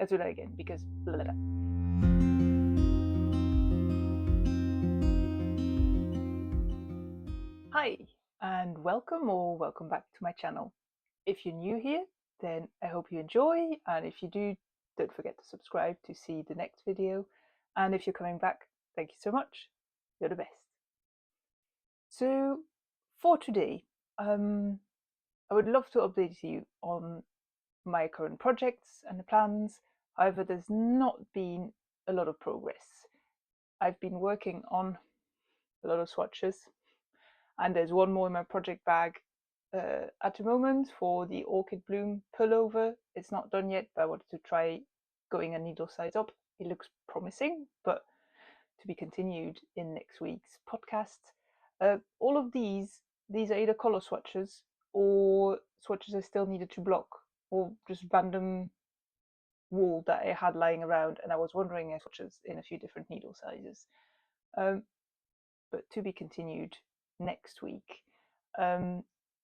let's do that again because blah, blah, blah. Hi, and welcome back to my channel. If you're new here, then I hope you enjoy, and if you do, don't forget to subscribe to see the next video. And if you're coming back, thank you so much. You're the best. So for today, I would love to update you on my current projects and the plans. However, there's not been a lot of progress. I've been working on a lot of swatches, and there's one more in my project bag at the moment for the Orchid Bloom pullover. It's not done yet, but I wanted to try going a needle size up. It looks promising, but to be continued in next week's podcast. All of these are either color swatches or swatches I still needed to block, or just random wool that I had lying around, and I was wondering if swatches in a few different needle sizes. But to be continued next week.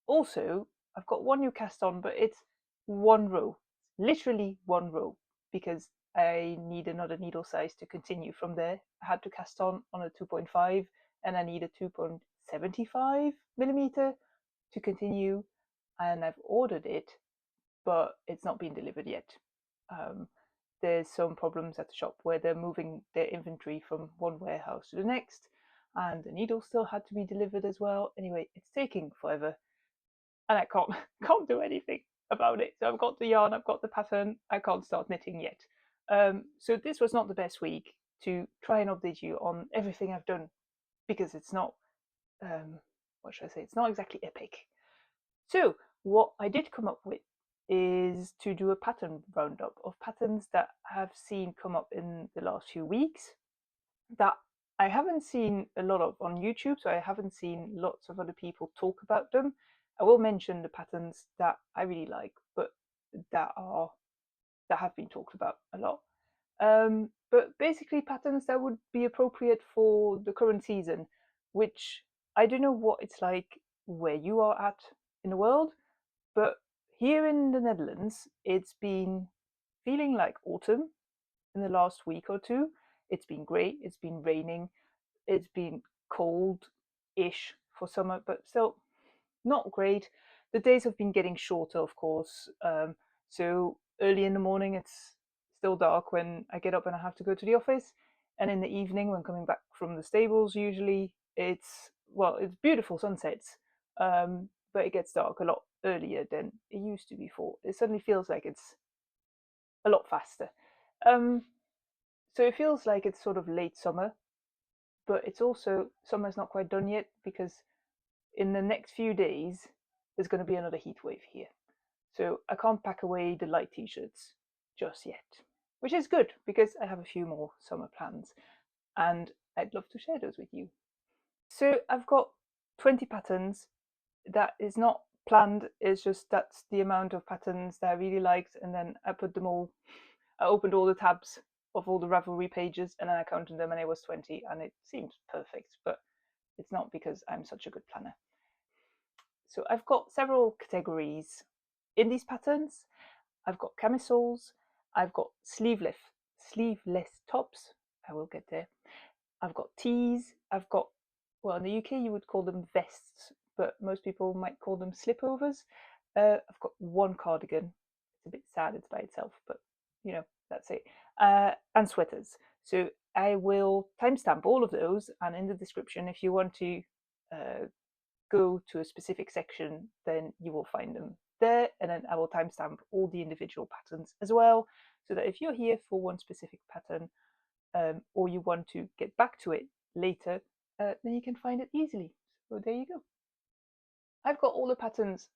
Also, I've got one new cast on, but it's one row, literally one row, because I need another needle size to continue from there. I had to cast on a 2.5, and I need a 2.75 millimeter to continue, and I've ordered it, but it's not been delivered yet. There's some problems at the shop where they're moving their inventory from one warehouse to the next, and the needle still had to be delivered as well. Anyway, it's taking forever, and I can't do anything about it. So I've got the yarn, I've got the pattern, I can't start knitting yet. So this was not the best week to try and update you on everything I've done, because it's not, what should I say, it's not exactly epic. So what I did come up with is to do a pattern roundup of patterns that I've seen come up in the last few weeks that I haven't seen a lot of on YouTube, so I haven't seen lots of other people talk about them. I will mention the patterns that I really like, but that have been talked about a lot. But basically patterns that would be appropriate for the current season, which I don't know what it's like where you are at in the world, but here in the Netherlands, it's been feeling like autumn in the last week or two. It's been great, it's been raining, it's been cold-ish for summer, but still not great. The days have been getting shorter, of course. So early in the morning, it's still dark when I get up and I have to go to the office. And in the evening, when coming back from the stables, usually it's beautiful sunsets, but it gets dark a lot earlier than it used to before. It suddenly feels like it's a lot faster. So it feels like it's sort of late summer, but it's also summer's not quite done yet, because in the next few days there's going to be another heat wave here. So I can't pack away the light t-shirts just yet, which is good because I have a few more summer plans and I'd love to share those with you. So I've got 20 patterns. That is not planned, it's just that's the amount of patterns that I really liked, and then I opened all the tabs of all the Ravelry pages and then I counted them and it was 20, and it seemed perfect, but it's not because I'm such a good planner. So I've got several categories in these patterns. I've got camisoles, I've got sleeveless tops, I will get there. I've got tees, I've got, well, in the UK you would call them vests, but most people might call them slipovers. I've got one cardigan. It's a bit sad it's by itself, but you know, that's it. And sweaters. So I will timestamp all of those, and in the description, if you want to go to a specific section, then you will find them there, and then I will timestamp all the individual patterns as well, so that if you're here for one specific pattern, or you want to get back to it later, then you can find it easily. So there you go. I've got all the patterns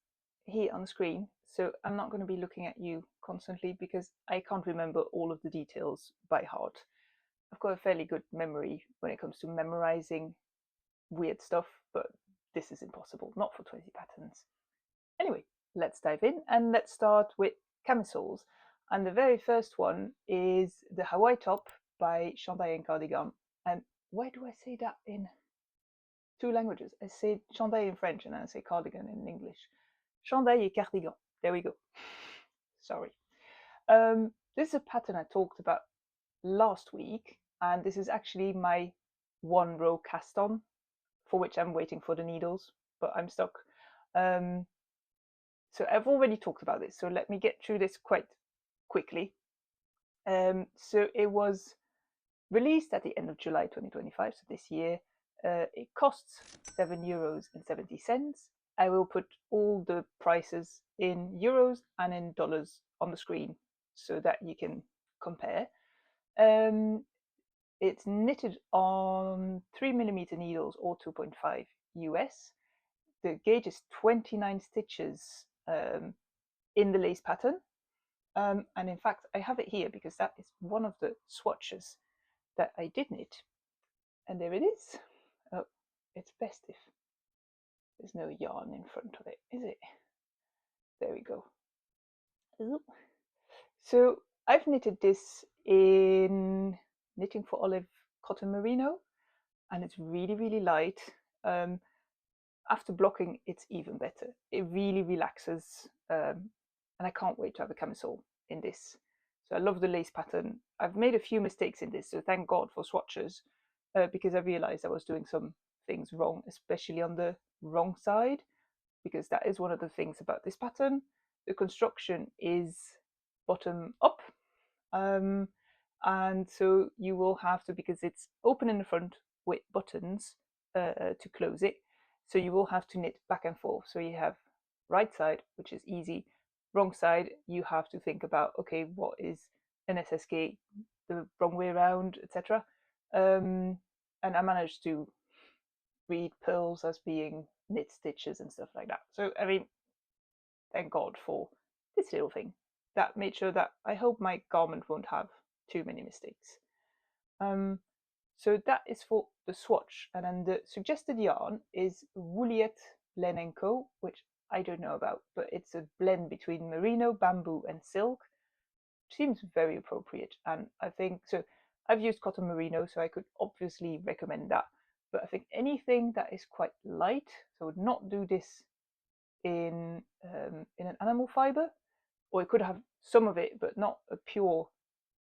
here on the screen, so I'm not going to be looking at you constantly because I can't remember all of the details by heart. I've got a fairly good memory when it comes to memorizing weird stuff, but this is impossible, not for 20 patterns. Anyway, let's dive in and let's start with camisoles. And the very first one is the Hawaii top by Chandails and Cardigan. And why do I say that in two languages? I say Chandails in French and then I say cardigan in English. Chandails et Cardigan. There we go. Sorry. this is a pattern I talked about last week, and this is actually my 1-row cast on, for which I'm waiting for the needles, but I'm stuck. So I've already talked about this, so let me get through this quite quickly. So it was released at the end of July 2025, so this year. It costs €7.70. I will put all the prices in euros and in dollars on the screen so that you can compare. It's knitted on 3mm needles or 2.5 US. The gauge is 29 stitches in the lace pattern. And in fact, I have it here because that is one of the swatches that I did knit. And there it is. Oh, it's best if there's no yarn in front of it, is it? There we go. Ooh. So I've knitted this in Knitting for Olive Cotton Merino, and it's really, really light. After blocking, it's even better. It really relaxes, and I can't wait to have a camisole in this. So I love the lace pattern. I've made a few mistakes in this, so thank God for swatches, because I realized I was doing some things wrong, especially on the wrong side, because that is one of the things about this pattern. The construction is bottom up, and so you will have to, because it's open in the front with buttons to close it, so you will have to knit back and forth. So you have right side, which is easy. Wrong side, you have to think about, okay, what is an SSK, the wrong way around, etc. And I managed to read pearls as being knit stitches and stuff like that. So, I mean, thank God for this little thing. That made sure that I hope my garment won't have too many mistakes. So that is for the swatch, and then the suggested yarn is Woollette Len & Co, which I don't know about, but it's a blend between merino, bamboo, and silk. Seems very appropriate, and I think so. I've used cotton merino, so I could obviously recommend that. But I think anything that is quite light, so I would not do this in an animal fiber, or it could have some of it, but not a pure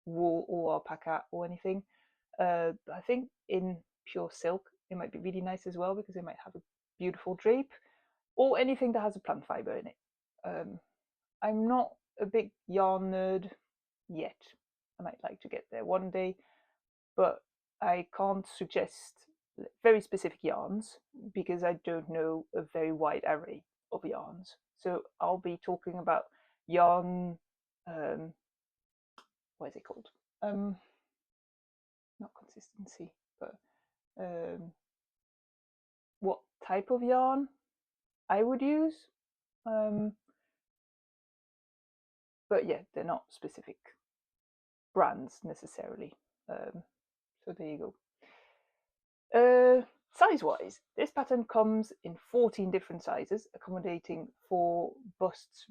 wool or alpaca or anything. But I think in pure silk, it might be really nice as well because it might have a beautiful drape, or anything that has a plant fiber in it. I'm not a big yarn nerd yet. I might like to get there one day, but I can't suggest very specific yarns because I don't know a very wide array of yarns. So I'll be talking about yarn, what is it called? Not consistency, but what type of yarn I would use. But yeah, they're not specific brands necessarily. So there you go. Size-wise, this pattern comes in 14 different sizes, accommodating for busts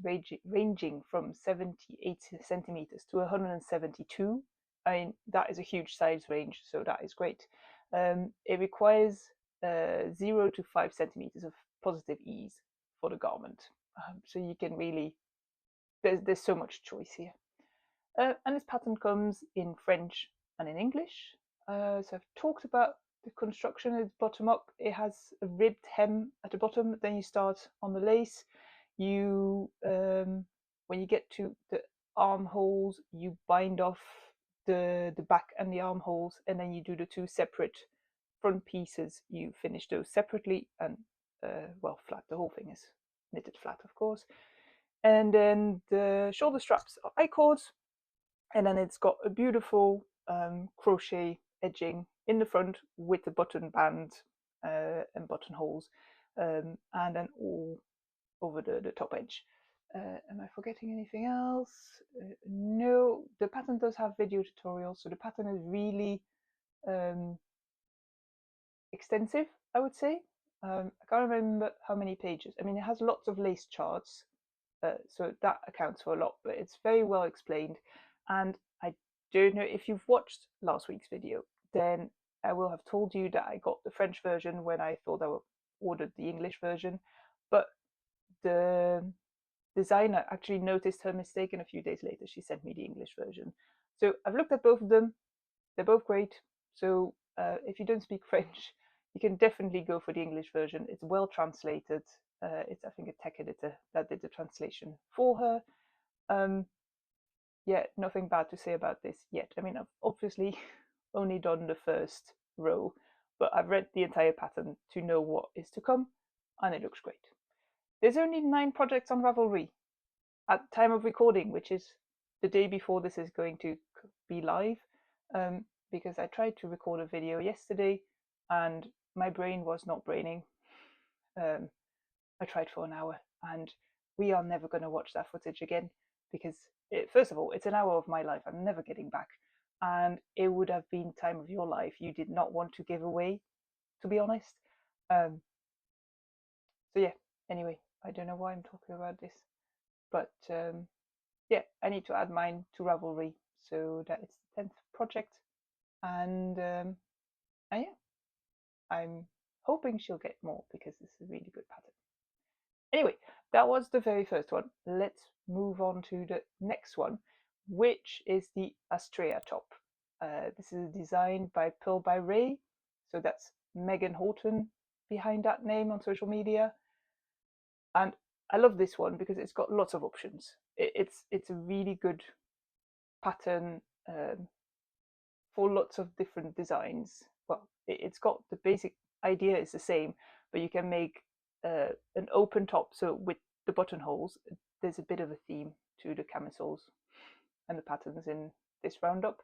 ranging from 78 centimeters to 172. I mean, that is a huge size range, so that is great. It requires 0 to 5 centimeters of positive ease for the garment. So you can really, there's so much choice here. And this pattern comes in French and in English. So I've talked about the construction. It's bottom up. It has a ribbed hem at the bottom. Then you start on the lace. You, when you get to the armholes, you bind off the back and the armholes, and then you do the two separate front pieces. You finish those separately, and well, flat. The whole thing is knitted flat, of course. And then the shoulder straps are I-cords, and then it's got a beautiful crochet edging in the front with the button band and buttonholes, and then all over the top edge. Am I forgetting anything else? No, the pattern does have video tutorials, so the pattern is really extensive, I would say. I can't remember how many pages. I mean, it has lots of lace charts, so that accounts for a lot, but it's very well explained. And I don't know if you've watched last week's video, then I will have told you that I got the French version when I thought I ordered the English version, but the designer actually noticed her mistake, and a few days later she sent me the English version. So I've looked at both of them. They're both great. So if you don't speak French, you can definitely go for the English version. It's well translated. It's, I think, a tech editor that did the translation for her. Yeah, nothing bad to say about this yet. I mean, I've obviously only done the first row, but I've read the entire pattern to know what is to come, and it looks great. There's only 9 projects on Ravelry at the time of recording, which is the day before this is going to be live, because I tried to record a video yesterday and my brain was not braining. I tried for an hour, and we are never going to watch that footage again, because first of all, it's an hour of my life I'm never getting back, and it would have been time of your life you did not want to give away, to be honest. So yeah, anyway, I don't know why I'm talking about this, but yeah, I need to add mine to Ravelry so that it's the 10th project, and yeah, I'm hoping she'll get more because this is a really good pattern. Anyway, that was the very first one. Let's move on to the next one, which is the Astrea top. This is designed by Pearl by Ray, so that's Megan Horton behind that name on social media. And I love this one because it's got lots of options. It's a really good pattern for lots of different designs. Well, it's got the basic idea is the same, but you can make an open top, so with the buttonholes. There's a bit of a theme to the camisoles and the patterns in this roundup.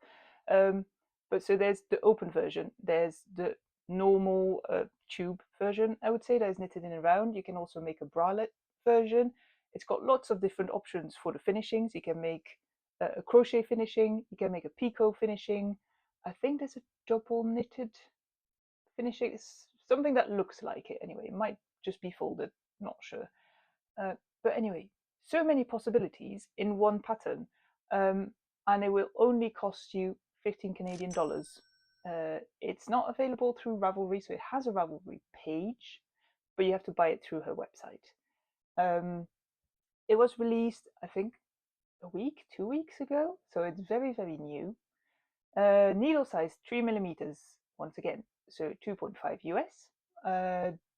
But so there's the open version, there's the normal tube version, I would say, that is knitted in and round. You can also make a bralette version. It's got lots of different options for the finishings. You can make a crochet finishing, you can make a picot finishing. I think there's a double knitted finishing. It's something that looks like it anyway. It might just be folded, not sure. But anyway, so many possibilities in one pattern, and it will only cost you 15 Canadian dollars. It's not available through Ravelry, so it has a Ravelry page, but you have to buy it through her website. It was released, I think, a week, 2 weeks ago, so it's very, very new. Needle size 3mm once again, so 2.5 US.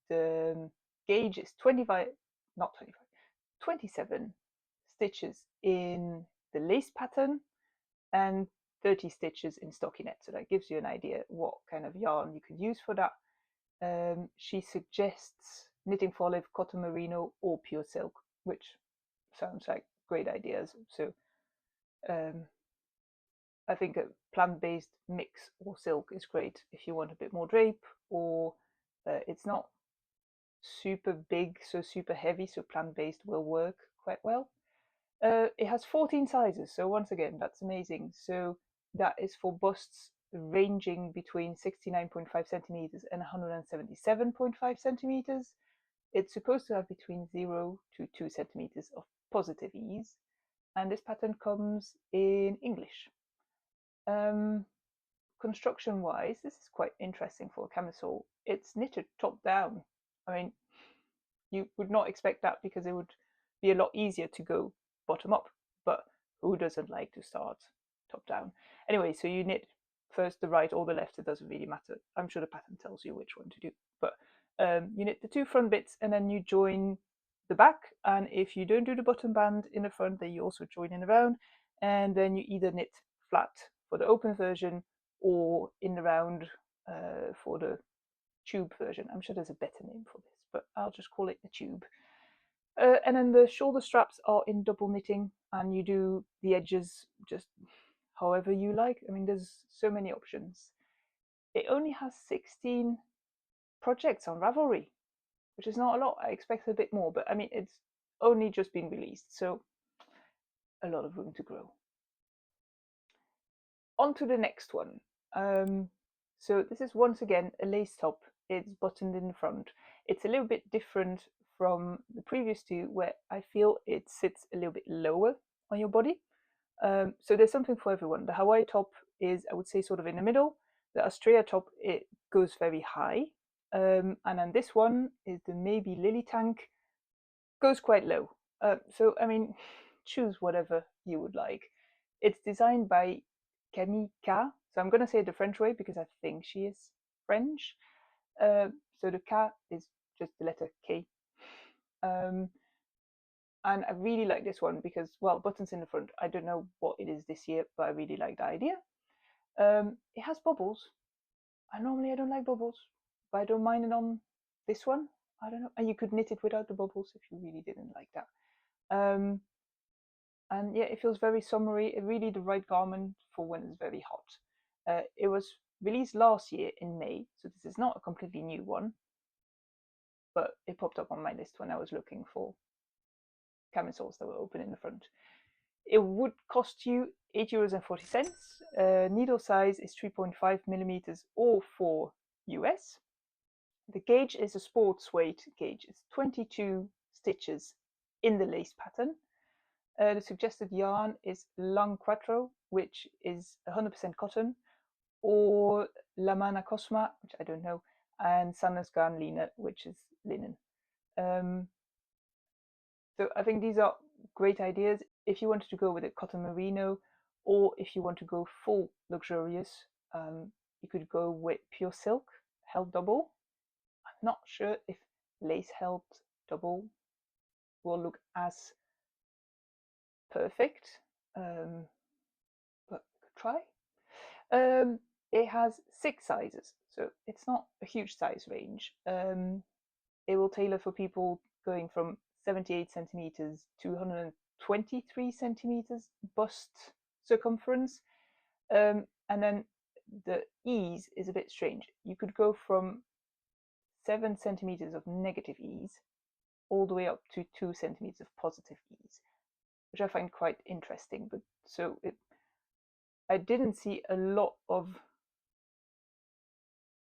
The gauge is 27 stitches in the lace pattern and 30 stitches in stockinette. So that gives you an idea what kind of yarn you could use for that. She suggests knitting for olive, cotton merino, or pure silk, which sounds like great ideas. So I think a plant-based mix or silk is great if you want a bit more drape, or it's not super big, so super heavy, so plant-based will work quite well. It has 14 sizes, so once again, that's amazing. So that is for busts ranging between 69.5 centimeters and 177.5 centimeters. It's supposed to have between 0 to 2 centimeters of positive ease, and this pattern comes in English. Construction wise, this is quite interesting for a camisole. It's knitted top down. I mean, you would not expect that because it would be a lot easier to go bottom up, but who doesn't like to start top down? Anyway, so you knit first the right or the left, it doesn't really matter. I'm sure the pattern tells you which one to do, but you knit the 2 front bits and then you join the back, and if you don't do the bottom band in the front, then you also join in the round, and then you either knit flat for the open version or in the round for the tube version. I'm sure there's a better name for this, but I'll just call it the tube. And then the shoulder straps are in double knitting, and you do the edges just however you like. I mean, there's so many options. It only has 16 projects on Ravelry, which is not a lot. I expected a bit more, but I mean, it's only just been released, so a lot of room to grow. On to the next one. So this is once again a lace top. It's buttoned in the front. It's a little bit different from the previous two, where I feel it sits a little bit lower on your body. So there's something for everyone. The Hawaii top is, I would say, sort of in the middle. The Astrea top, it goes very high. And then this one is the Maybe Lily Tank, goes quite low. So, I mean, choose whatever you would like. It's designed by Camille. So I'm going to say it the French way because I think she is French. So the K is just the letter K. And I really like this one because, well, buttons in the front. I don't know what it is this year, but I really like the idea. It has bubbles. And normally I don't like bubbles, but I don't mind it on this one. I don't know. And you could knit it without the bubbles if you really didn't like that. And yeah, it feels very summery. Really the right garment for when it's very hot. It was released last year in May, so this is not a completely new one, but it popped up on my list when I was looking for camisoles that were open in the front. It would cost you €8.40. Needle size is 3.5 millimeters or 4 US. The gauge is a sports weight gauge. It's 22 stitches in the lace pattern. The suggested yarn is Lang Quattro, which is 100% cotton, or La Mana Cosma, which I don't know, and Sannes Garn Lina, which is linen. So I think these are great ideas if you wanted to go with a cotton merino, or if you want to go full luxurious, you could go with pure silk held double. I'm not sure if lace held double will look as perfect, but try. It has 6 sizes, so it's not a huge size range. It will tailor for people going from 78 centimeters to 123 centimeters bust circumference. And then the ease is a bit strange. You could go from 7 centimeters of negative ease all the way up to 2 centimeters of positive ease, which I find quite interesting. But so I didn't see a lot of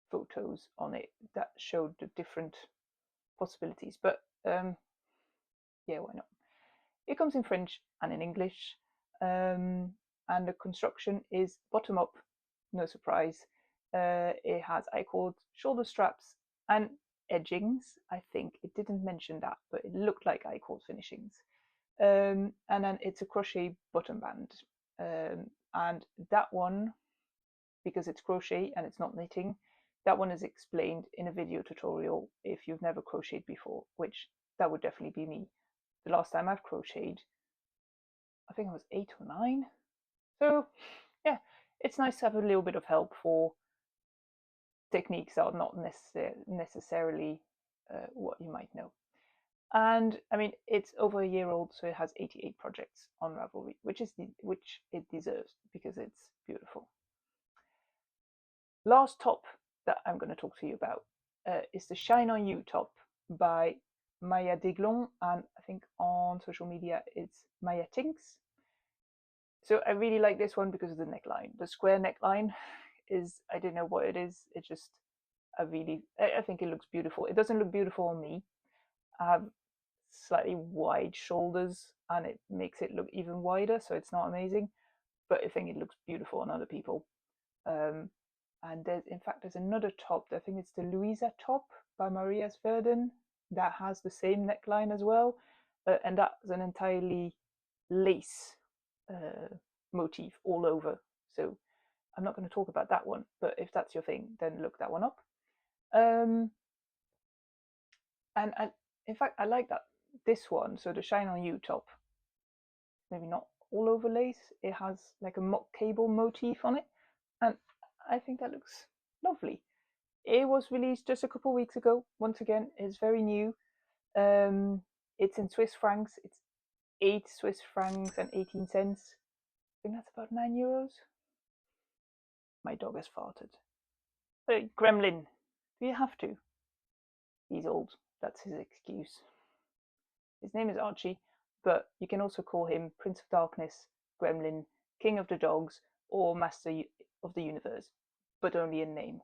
photos on it that showed the different possibilities, but yeah, why not? It comes in French and in English, and the construction is bottom up, no surprise. It has I-cord, shoulder straps, and edgings. I think it didn't mention that, but it looked like I-cord finishings. And then it's a crochet button band, and that one, because it's crochet and it's not knitting, that one is explained in a video tutorial if you've never crocheted before, which that would definitely be me. The last time I've crocheted, I think I was 8 or 9. So yeah, it's nice to have a little bit of help for techniques that are not necessarily what you might know. And I mean, it's over a year old, so it has 88 projects on Ravelry, which it deserves because it's beautiful. Last top that I'm going to talk to you about is the Shine on You top by Maya Diglon, and I think on social media it's Maya Tinks. So I really like this one because of the neckline. The square neckline is, I don't know what it is, it's just I think it looks beautiful. It doesn't look beautiful on me. I have slightly wide shoulders and it makes it look even wider, so it's not amazing, but I think it looks beautiful on other people. And there's another top, I think it's the Louisa top by Maria's Verden, that has the same neckline as well, and that's an entirely lace motif all over. So I'm not going to talk about that one, but if that's your thing, then look that one up. And in fact, I like that this one. So the Shine on You top, maybe not all over lace. It has like a mock cable motif on it, and I think that looks lovely. It was released just a couple of weeks ago. Once again, it's very new. It's in Swiss francs. It's 8 Swiss francs and 18 cents. I think that's about €9. My dog has farted. Hey, Gremlin, do you have to? He's old. That's his excuse. His name is Archie, but you can also call him Prince of Darkness, Gremlin, King of the Dogs, or Master of the Universe, but only in name.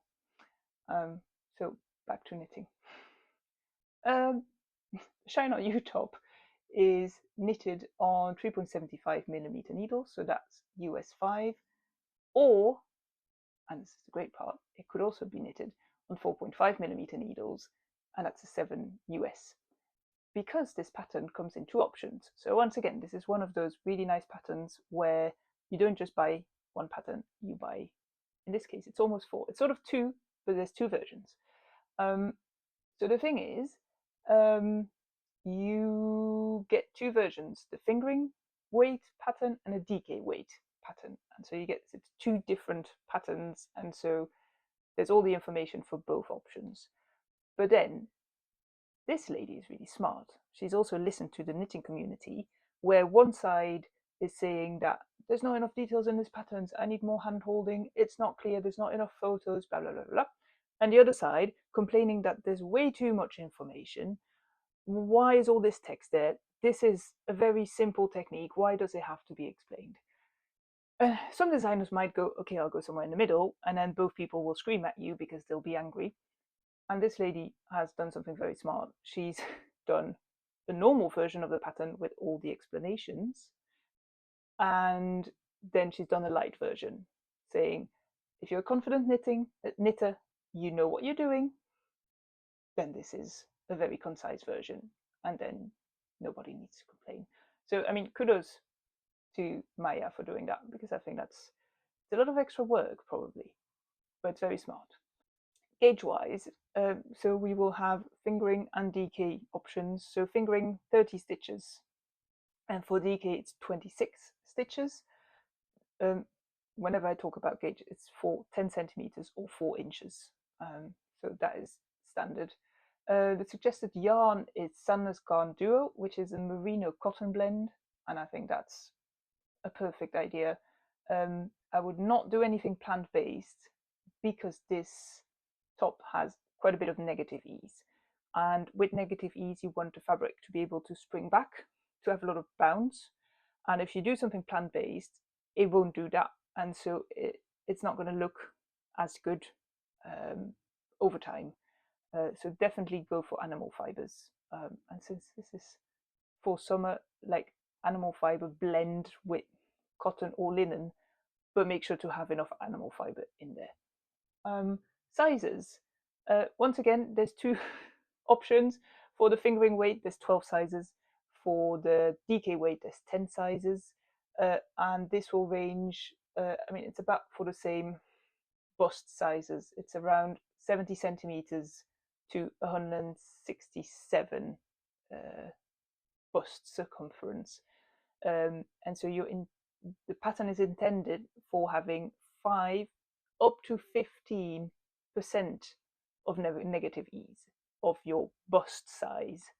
So back to knitting. Shine on You top is knitted on 3.75 millimeter needles, so that's US 5, or, and this is the great part, it could also be knitted on 4.5 millimeter needles, and that's a 7 US. because this pattern comes in two options. So once again, this is one of those really nice patterns where you don't just buy one pattern, you buy, in this case, it's almost four. It's sort of two, but there's two versions. So the thing is, you get two versions, the fingering weight pattern and a DK weight pattern. And so you get two different patterns, and so there's all the information for both options. But then this lady is really smart. She's also listened to the knitting community, where one side is saying that there's not enough details in these patterns, I need more hand holding, it's not clear, there's not enough photos, blah, blah, blah, blah. And the other side complaining that there's way too much information. Why is all this text there? This is a very simple technique. Why does it have to be explained? Some designers might go, okay, I'll go somewhere in the middle, and then both people will scream at you because they'll be angry. And this lady has done something very smart. She's done the normal version of the pattern with all the explanations, and then she's done a light version saying, if you're a confident knitter, you know what you're doing, then this is a very concise version, and then nobody needs to complain. So, I mean, kudos to Maya for doing that, because I think that's a lot of extra work probably, but it's very smart. Gauge-wise, so we will have fingering and DK options. So fingering 30 stitches, and for DK it's 26 stitches. Whenever I talk about gauge, it's for 10 centimeters or 4 inches. So that is standard. The suggested yarn is Sandnes Garn Duo, which is a merino cotton blend, and I think that's a perfect idea. I would not do anything plant-based because this top has quite a bit of negative ease, and with negative ease you want the fabric to be able to spring back, to have a lot of bounce, and if you do something plant-based it won't do that, and so it's not going to look as good over time. So definitely go for animal fibers, and since this is for summer, like animal fiber blend with cotton or linen, but make sure to have enough animal fiber in there. Sizes, once again, there's two options. For the fingering weight, there's 12 sizes. For the DK weight, there's 10 sizes. And this will range, I mean, it's about for the same bust sizes. It's around 70 centimeters to 167 bust circumference. And so the pattern is intended for having 5 up to 15% of negative ease of your bust size.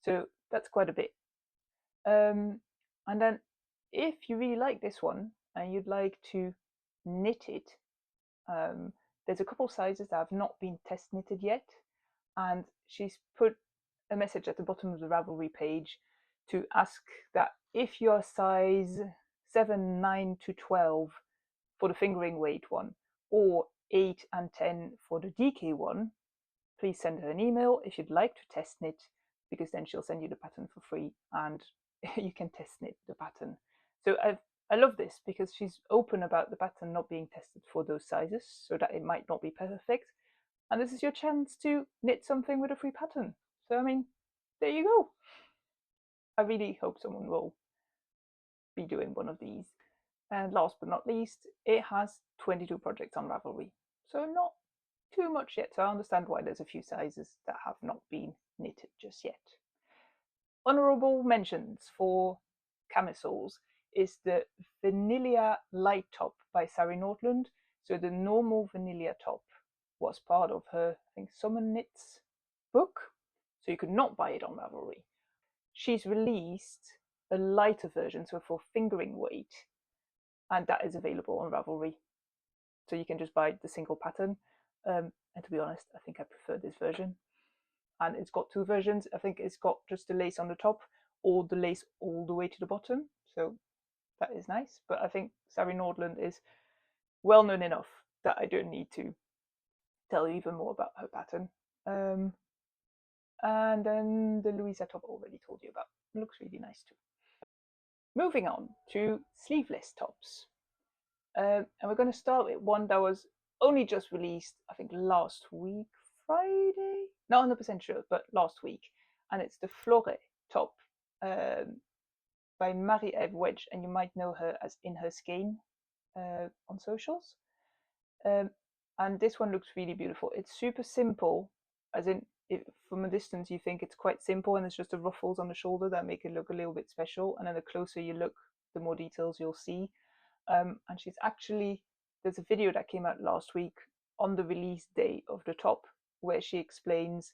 So that's quite a bit. And then if you really like this one and you'd like to knit it, there's a couple sizes that have not been test knitted yet, and she's put a message at the bottom of the Ravelry page to ask that if you're size 7, 9 to 12 for the fingering weight one, or 8 and 10 for the DK one, please send her an email if you'd like to test knit, because then she'll send you the pattern for free and you can test knit the pattern. So I love this because she's open about the pattern not being tested for those sizes, so that it might not be perfect. And this is your chance to knit something with a free pattern. So, I mean, there you go. I really hope someone will be doing one of these. And last but not least, it has 22 projects on Ravelry. So not too much yet, so I understand why there's a few sizes that have not been knitted just yet. Honourable mentions for camisoles is the Vanilla Light Top by Sari Nordlund. So the normal Vanilla top was part of her, I think, Summer Knits book, so you could not buy it on Ravelry. She's released a lighter version, so for fingering weight, and that is available on Ravelry. So you can just buy the single pattern. And to be honest, I think I prefer this version. And it's got two versions. I think it's got just the lace on the top or the lace all the way to the bottom. So that is nice. But I think Sari Nordlund is well known enough that I don't need to tell you even more about her pattern. And then the Louise I already told you about. It looks really nice too. Moving on to sleeveless tops. And we're going to start with one that was only just released, I think last week, Friday? Not 100% sure, but last week. and it's the Floret top by Marie-Ève Wedge, and you might know her as in her Skein on socials. And this one looks really beautiful. It's super simple, as in from a distance you think it's quite simple and it's just the ruffles on the shoulder that make it look a little bit special, and then the closer you look, the more details you'll see. And she's actually, there's a video that came out last week on the release day of the top where she explains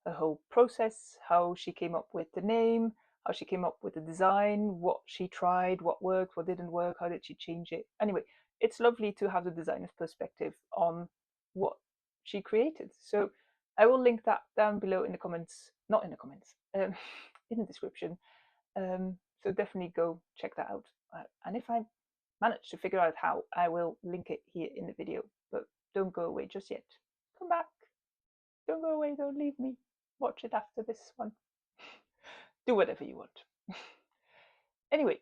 her whole process, how she came up with the name, how she came up with the design, what she tried, what worked, what didn't work, how did she change it. Anyway, it's lovely to have the designer's perspective on what she created. So I will link that down below in the comments, not in the comments, in the description. So definitely go check that out. And if I manage to figure out how, I will link it here in the video. But don't go away just yet. Come back. Don't go away. Don't leave me. Watch it after this one. Do whatever you want. Anyway,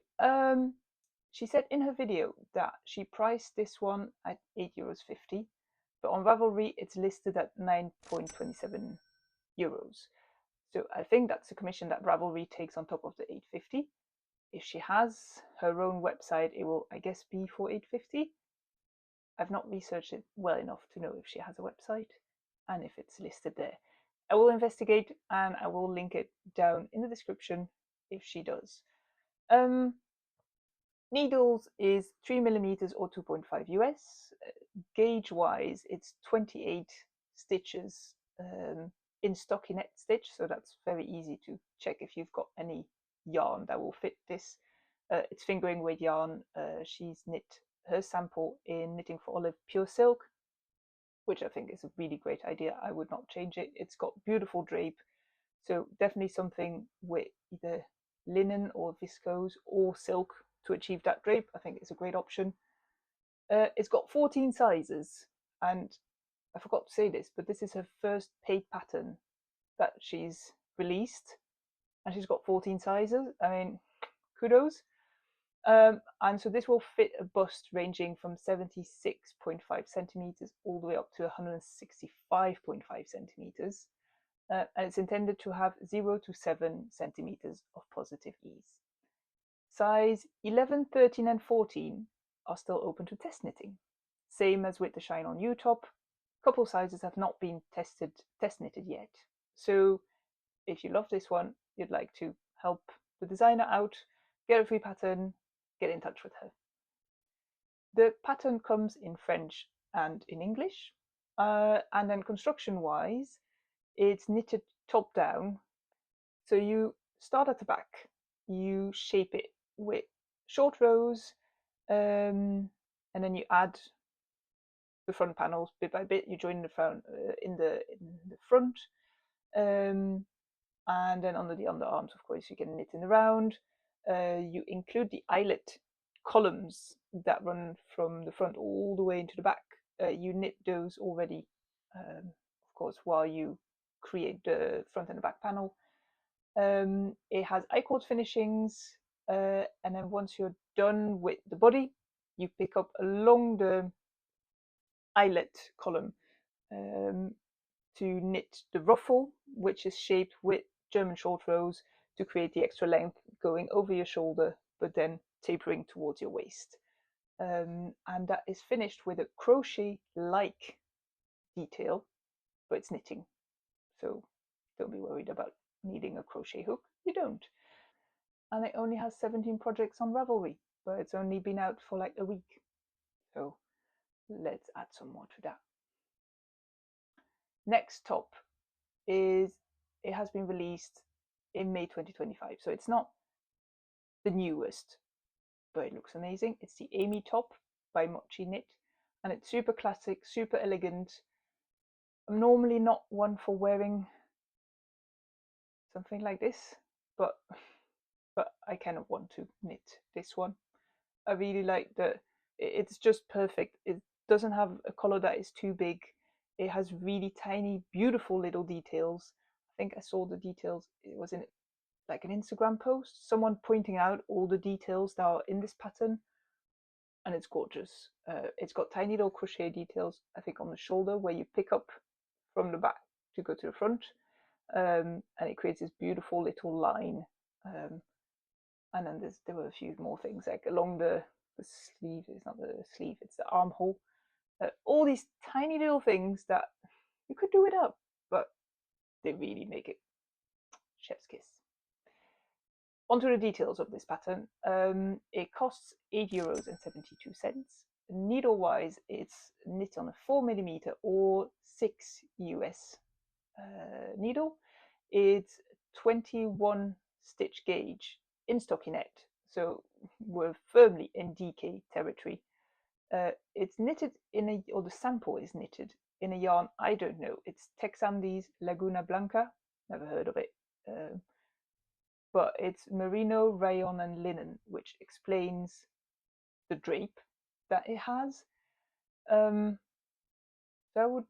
she said in her video that she priced this one at €8.50, but on Ravelry it's listed at 9.27 euros. So I think that's a commission that Ravelry takes on top of the €8.50. If she has her own website, it will, I guess, be for €8.50. I've not researched it well enough to know if she has a website and if it's listed there. I will investigate and I will link it down in the description if she does. Needles is 3mm or 2.5 US. Gauge wise, it's 28 stitches in stockinette stitch, so that's very easy to check if you've got any yarn that will fit this. It's fingering weight yarn. She's knit her sample in Knitting for Olive Pure Silk, which I think is a really great idea. I would not change it. It's got beautiful drape, so definitely something with either linen or viscose or silk to achieve that drape. I think it's a great option. It's got 14 sizes, and I forgot to say this, but this is her first paid pattern that she's released, and she's got 14 sizes. I mean, kudos. And so this will fit a bust ranging from 76.5 centimeters all the way up to 165.5 centimeters. And it's intended to have 0 to 7 centimeters of positive ease. Size 11, 13 and 14 are still open to test knitting. Same as with the Shine On You top. Couple sizes have not been test knitted yet. So if you love this one, you'd like to help the designer out, get a free pattern, get in touch with her. The pattern comes in French and in English. And then construction wise, it's knitted top down. So you start at the back, you shape it with short rows, and then you add the front panels bit by bit. You join the front in the front, and then under the underarms, of course, you can knit in around. You include the eyelet columns that run from the front all the way into the back. You knit those already, of course, while you create the front and the back panel. It has I-cord finishings, and then once you're done with the body, you pick up along the eyelet column to knit the ruffle, which is shaped with German short rows to create the extra length going over your shoulder, but then tapering towards your waist. And that is finished with a crochet-like detail, but it's knitting. So don't be worried about needing a crochet hook. You don't. And it only has 17 projects on Ravelry, but it's only been out for like a week. So let's add some more to that. Next top is, it has been released in May 2025. So it's not the newest, but it looks amazing. It's the Amy top by Mochiknits, and it's super classic, super elegant. I'm normally not one for wearing something like this, but I kind of want to knit this one. I really like it's just perfect. It doesn't have a collar that is too big. It has really tiny, beautiful little details. I think I saw the details, it was in like an Instagram post, someone pointing out all the details that are in this pattern, and it's gorgeous. It's got tiny little crochet details, I think on the shoulder where you pick up from the back to go to the front. and it creates this beautiful little line. And then there were a few more things like along the sleeve. It's not the sleeve; it's the armhole. All these tiny little things that you could do without, but they really make it chef's kiss. Onto the details of this pattern. It costs €8.72. Needle-wise, it's knit on a 4mm or 6 US needle. It's 21 stitch gauge in stockinette, so we're firmly in DK territory. It's knitted or the sample is knitted in a yarn I don't know. It's Texandi's Laguna Blanca. Never heard of it. But it's merino, rayon, and linen, which explains the drape that it has. So I would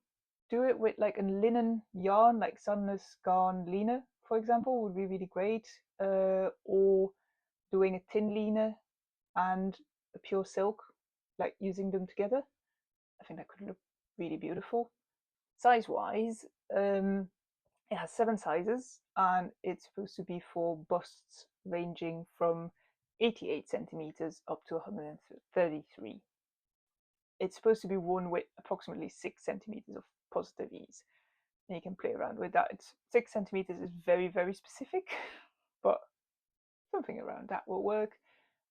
do it with like a linen yarn, like Sunless Garn Lina, for example, would be really great. Or doing a tin lina and a pure silk, like using them together. I think that could look really beautiful. Size-wise, it has 7 sizes, and it's supposed to be for busts ranging from 88 centimeters up to 133. It's supposed to be worn with approximately 6 centimeters of positive ease, and you can play around with that. 6 centimeters is very, very specific, but something around that will work.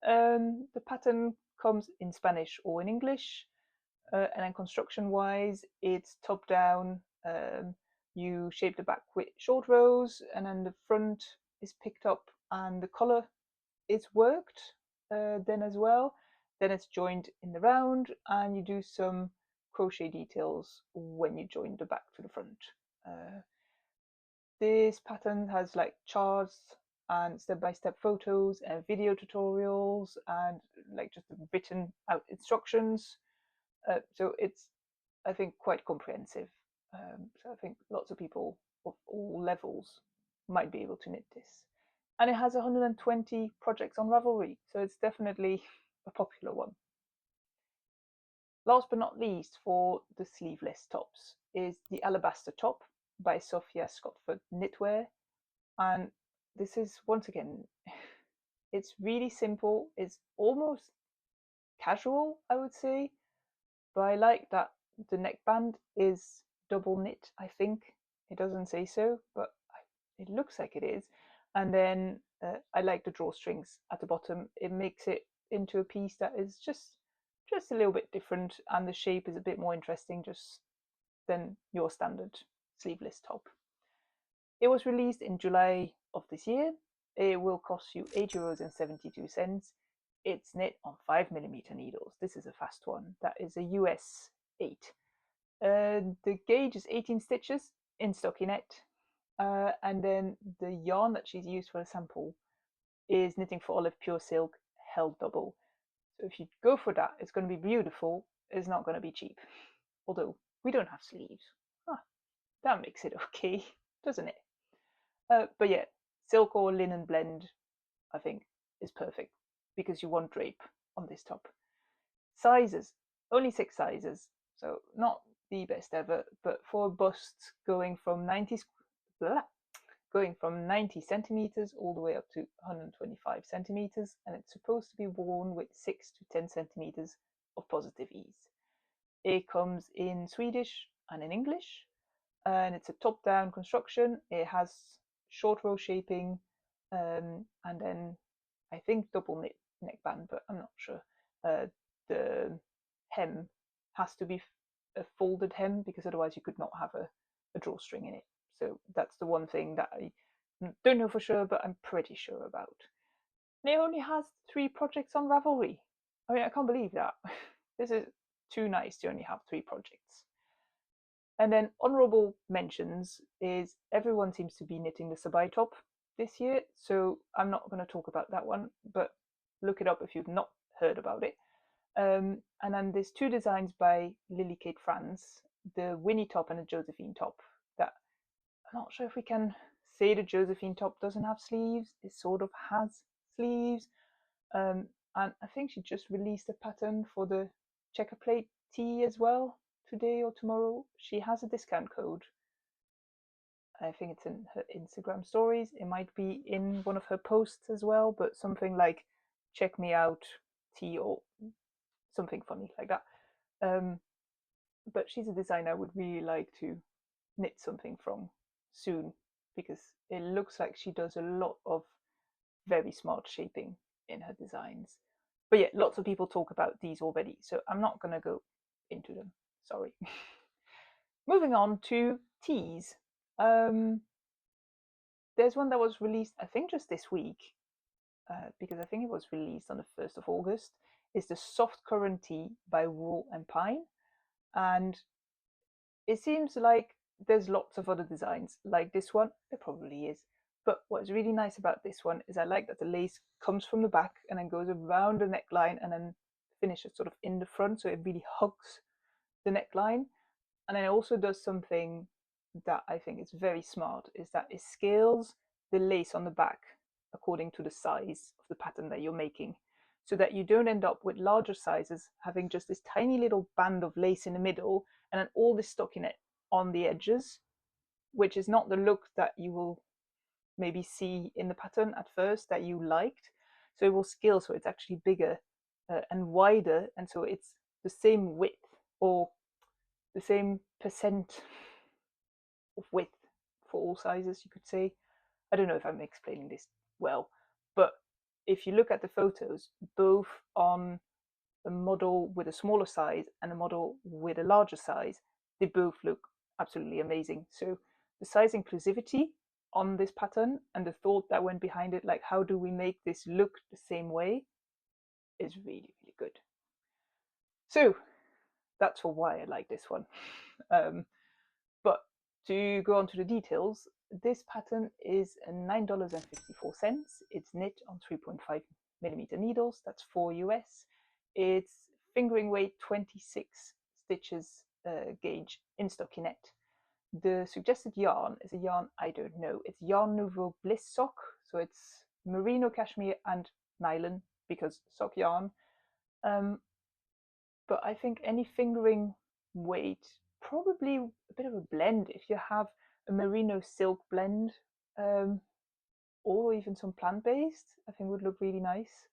The pattern comes in Spanish or in English, and then construction-wise, it's top-down. You shape the back with short rows, and then the front is picked up, and the collar is worked then as well. Then it's joined in the round, and you do some crochet details when you join the back to the front. This pattern has like charts and step-by-step photos and video tutorials and like just written out instructions. So it's, I think, quite comprehensive. So I think lots of people of all levels might be able to knit this. And it has 120 projects on Ravelry, so it's definitely a popular one. Last but not least, for the sleeveless tops is the Alabaster top by Sofia Scotford Knitwear. And this is, once again, it's really simple. It's almost casual, I would say, but I like that the neckband is double knit. I think it doesn't say so, but it looks like it is. And then I like the drawstrings at the bottom. It makes it into a piece that is just a little bit different, and the shape is a bit more interesting just than your standard sleeveless top. It was released in July of this year. It will cost you €8.72. It's knit on 5mm needles. This is a fast one. That is a US 8. The gauge is 18 stitches in stockinette. And then the yarn that she's used for the sample is Knitting for Olive Pure Silk held double. So if you go for that, it's going to be beautiful. It's not going to be cheap. Although we don't have sleeves. That makes it okay, doesn't it? But yeah, silk or linen blend, I think, is perfect because you want drape on this top. Sizes, only 6 sizes, so not the best ever, but for busts going from 90 centimeters all the way up to 125 centimeters, and it's supposed to be worn with 6 to 10 centimeters of positive ease. It comes in Swedish and in English, and it's a top-down construction. It has short row shaping, and then I think double knit neckband, but I'm not sure. The hem has to be a folded hem because otherwise you could not have a drawstring in it. So that's the one thing that I don't know for sure, but I'm pretty sure about. And it only has 3 projects on Ravelry. I mean, I can't believe that. This is too nice to only have 3 projects. And then honourable mentions is everyone seems to be knitting the Sabai top this year, so I'm not going to talk about that one, but look it up if you've not heard about it. And then there's 2 designs by Lily Kate Franz, the Winnie top and the Josephine top, that I'm not sure if we can say the Josephine top doesn't have sleeves. It sort of has sleeves. And I think she just released a pattern for the checker plate tee as well today or tomorrow. She has a discount code. I think it's in her Instagram stories. It might be in one of her posts as well, but something like "check me out" tea or something funny like that. But she's a designer I would really like to knit something from soon, because it looks like she does a lot of very smart shaping in her designs. But yeah, lots of people talk about these already, so I'm not going to go into them. Sorry. Moving on to teas. There's one that was released, I think, just this week, because I think it was released on the 1st of August. It's the Soft Currant Tea by Wool and Pine. And it seems like there's lots of other designs like this one. There probably is. But what's really nice about this one is I like that the lace comes from the back and then goes around the neckline and then finishes sort of in the front, so it really hugs the neckline. And then it also does something that I think is very smart, is that it scales the lace on the back according to the size of the pattern that you're making, so that you don't end up with larger sizes having just this tiny little band of lace in the middle and then all this stockinette on the edges, which is not the look that you will maybe see in the pattern at first that you liked. So it will scale so it's actually bigger and wider, and so it's the same width or the same percent of width for all sizes, you could say. I don't know if I'm explaining this well, but if you look at the photos, both on a model with a smaller size and a model with a larger size, they both look absolutely amazing. So the size inclusivity on this pattern and the thought that went behind it, like how do we make this look the same way, is really, really good. So that's for why I like this one. But to go on to the details, this pattern is $9.54. It's knit on 3.5mm needles, that's 4 US. It's fingering weight 26 stitches gauge in stockinette. The suggested yarn is a yarn I don't know. It's Yarn Nouveau Bliss sock, so it's merino, cashmere, and nylon because sock yarn. But I think any fingering weight, probably a bit of a blend if you have a merino silk blend, or even some plant-based, I think would look really nice.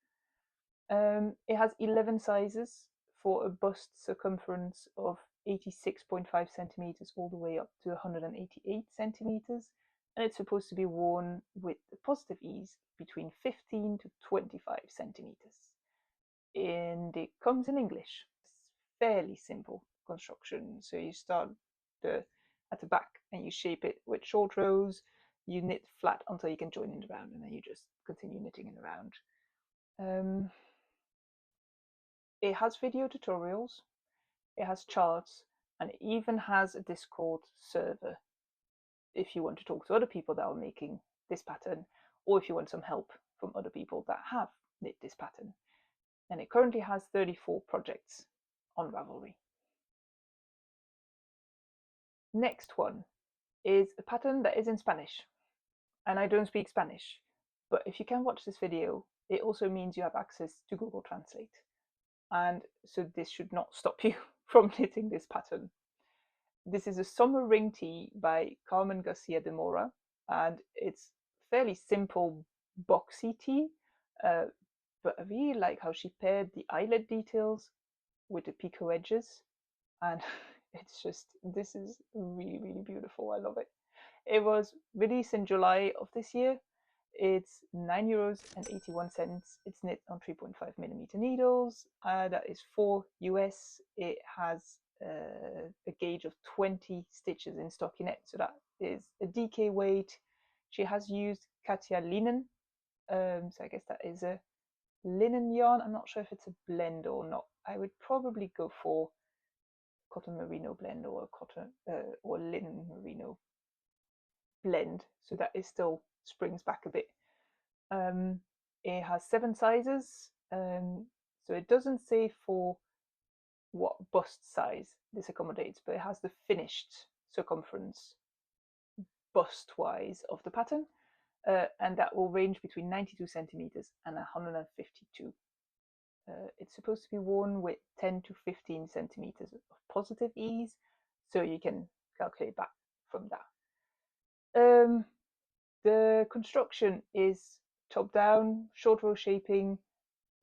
It has 11 sizes for a bust circumference of 86.5 centimeters all the way up to 188 centimeters, and it's supposed to be worn with a positive ease between 15 to 25 centimeters. And it comes in English. It's fairly simple construction. So you start at the back and you shape it with short rows. You knit flat until you can join in the round, and then you just continue knitting in the round. It has video tutorials, it has charts, and it even has a Discord server if you want to talk to other people that are making this pattern, or if you want some help from other people that have knit this pattern. And it currently has 34 projects on Ravelry. Next one is a pattern that is in Spanish, and I don't speak Spanish, but if you can watch this video, it also means you have access to Google Translate, and so this should not stop you from knitting this pattern. This is a summer ring tee by Carmen Garcia de Mora, and it's fairly simple boxy tee, but I really like how she paired the eyelet details with the picot edges, and it's just, this is really, really beautiful. I love it. It was released in July of this year. It's €9.81. It's knit on 3.5mm needles. That is 4 US. It has a gauge of 20 stitches in stockinette, so that is a DK weight. She has used Acacia linen, so I guess that is a linen yarn. I'm not sure if it's a blend or not. I would probably go for cotton merino blend or a cotton or linen merino blend, so that it still springs back a bit. It has 7 sizes, so it doesn't say for what bust size this accommodates, but it has the finished circumference bust wise of the pattern, and that will range between 92 centimeters and 152. It's supposed to be worn with 10 to 15 centimeters of positive ease, so you can calculate back from that. The construction is top down, short row shaping.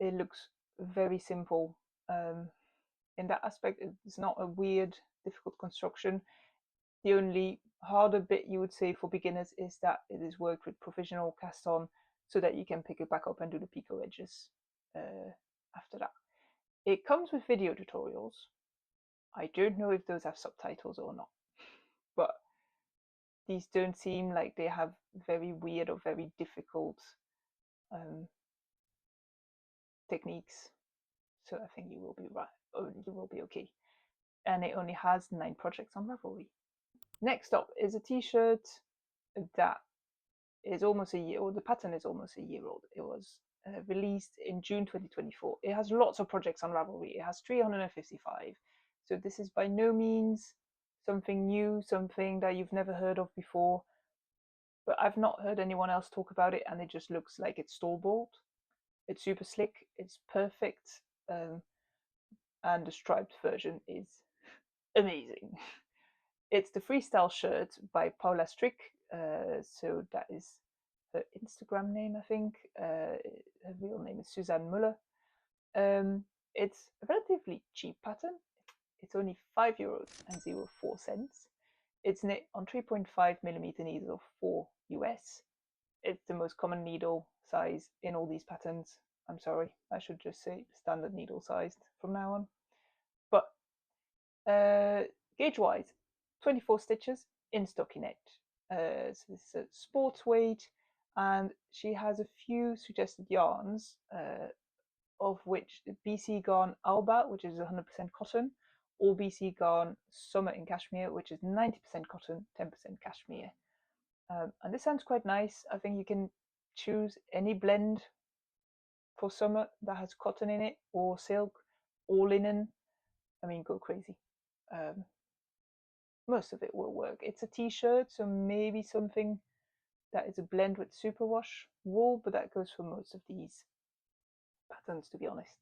It looks very simple. In that aspect, it's not a weird, difficult construction. The only harder bit you would say for beginners is that it is worked with provisional cast on so that you can pick it back up and do the picot edges after that. It comes with video tutorials. I don't know if those have subtitles or not, but these don't seem like they have very weird or very difficult techniques. So I think you will be right. You will be okay. And it only has 9 projects on Ravelry. Next up is a t-shirt that is almost a year, or the pattern is almost a year old. It was released in June 2024. It has lots of projects on Ravelry. It has 355. So this is by no means something new, something that you've never heard of before. But I've not heard anyone else talk about it, and it just looks like it's store-bought. It's super slick. It's perfect. And the striped version is amazing. It's the Freestyle Shirt by Paula Strick. So that is her Instagram name, I think. Her real name is Suzanne Muller. It's a relatively cheap pattern. It's only €5.04. It's knit on 3.5mm needles of 4 US. It's the most common needle size in all these patterns. I'm sorry, I should just say standard needle sized from now on. But gauge-wise, 24 stitches in stockinette. So this is a sports weight, and she has a few suggested yarns, of which the BC Garn Alba, which is 100% cotton, or BC Garn Summer in Cashmere, which is 90% cotton, 10% cashmere. And this sounds quite nice. I think you can choose any blend for summer that has cotton in it, or silk, or linen. I mean, go crazy. Most of it will work. It's a t-shirt, so maybe something that is a blend with superwash wool, but that goes for most of these patterns, to be honest.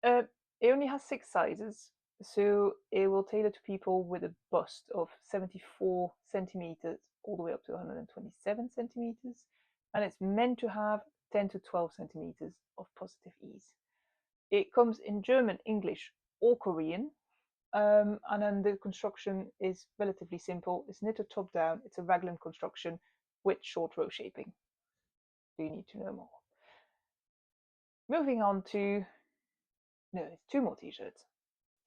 It only has 6 sizes, so it will tailor to people with a bust of 74 centimeters all the way up to 127 centimeters, and it's meant to have 10 to 12 centimeters of positive ease. It comes in German, English, or Korean. And then the construction is relatively simple. It's knitted top down. It's a raglan construction with short row shaping. Do you need to know more? Moving on to, no, it's 2 more t-shirts,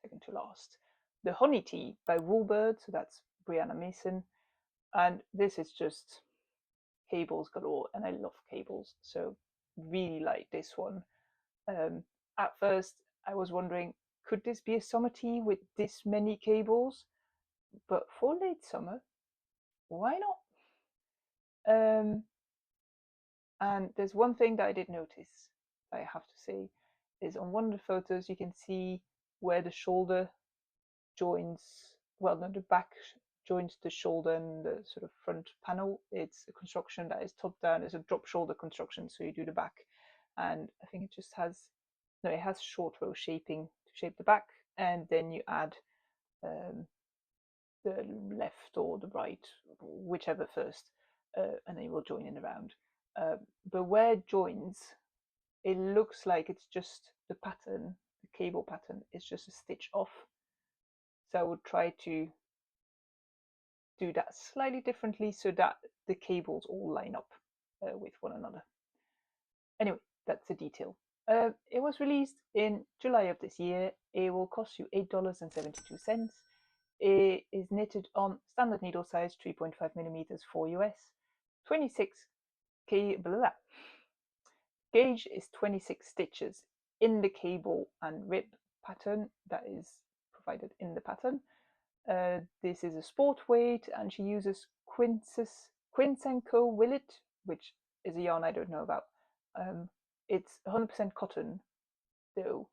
second to last. The Honey Tee by Woolbird, so that's Brianna Mason. And this is just cables galore, and I love cables, so really like this one. At first, I was wondering, could this be a summer tee with this many cables? But for late summer, why not? And there's one thing that I did notice, I have to say, is on one of the photos you can see where the shoulder joins, well, no, the back joins the shoulder and the sort of front panel. It's a construction that is top down. It's a drop shoulder construction, so you do the back, and I think it just has, no, it has short row shaping to shape the back, and then you add the left or the right, whichever first, and then you will join in around. But where it joins, it looks like it's just the pattern, the cable pattern is just a stitch off. So I would try to do that slightly differently so that the cables all line up with one another. Anyway, that's a detail. It was released in July of this year. It will cost you $8.72. It is knitted on standard needle size 3.5mm 4 US. 26 gauge is 26 stitches in the cable and rib pattern that is provided in the pattern. This is a sport weight, and she uses Quincenco Willet, which is a yarn I don't know about. It's 100% cotton though,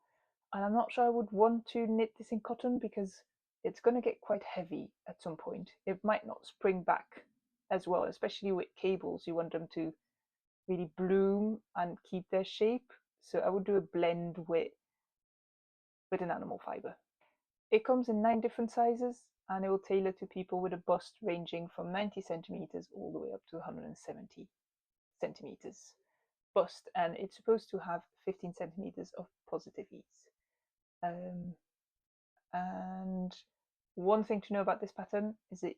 and I'm not sure I would want to knit this in cotton because it's going to get quite heavy at some point. It might not spring back as well, especially with cables. You want them to really bloom and keep their shape. So I would do a blend with an animal fiber. It comes in 9 different sizes, and it will tailor to people with a bust ranging from 90 centimeters all the way up to 170 centimeters bust, and it's supposed to have 15 centimeters of positive ease. And one thing to know about this pattern is it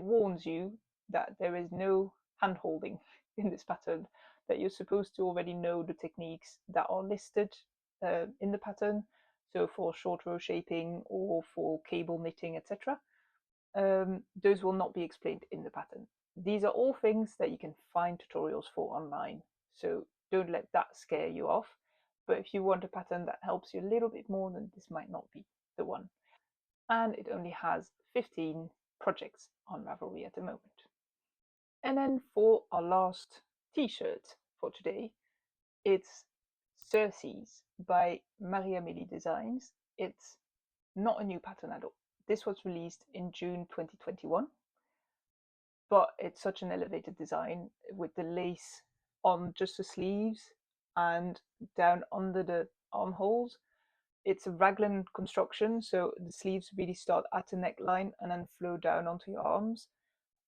warns you that there is no hand holding in this pattern, that you're supposed to already know the techniques that are listed in the pattern. So for short row shaping or for cable knitting, etc. Those will not be explained in the pattern. These are all things that you can find tutorials for online, so don't let that scare you off. But if you want a pattern that helps you a little bit more, then this might not be the one. And it only has 15 projects on Ravelry at the moment. And then for our last t-shirt for today, it's Cercis by Marie-Amélie Designs. It's not a new pattern at all. This was released in June 2021, but it's such an elevated design with the lace on just the sleeves and down under the armholes. It's a raglan construction, so the sleeves really start at the neckline and then flow down onto your arms.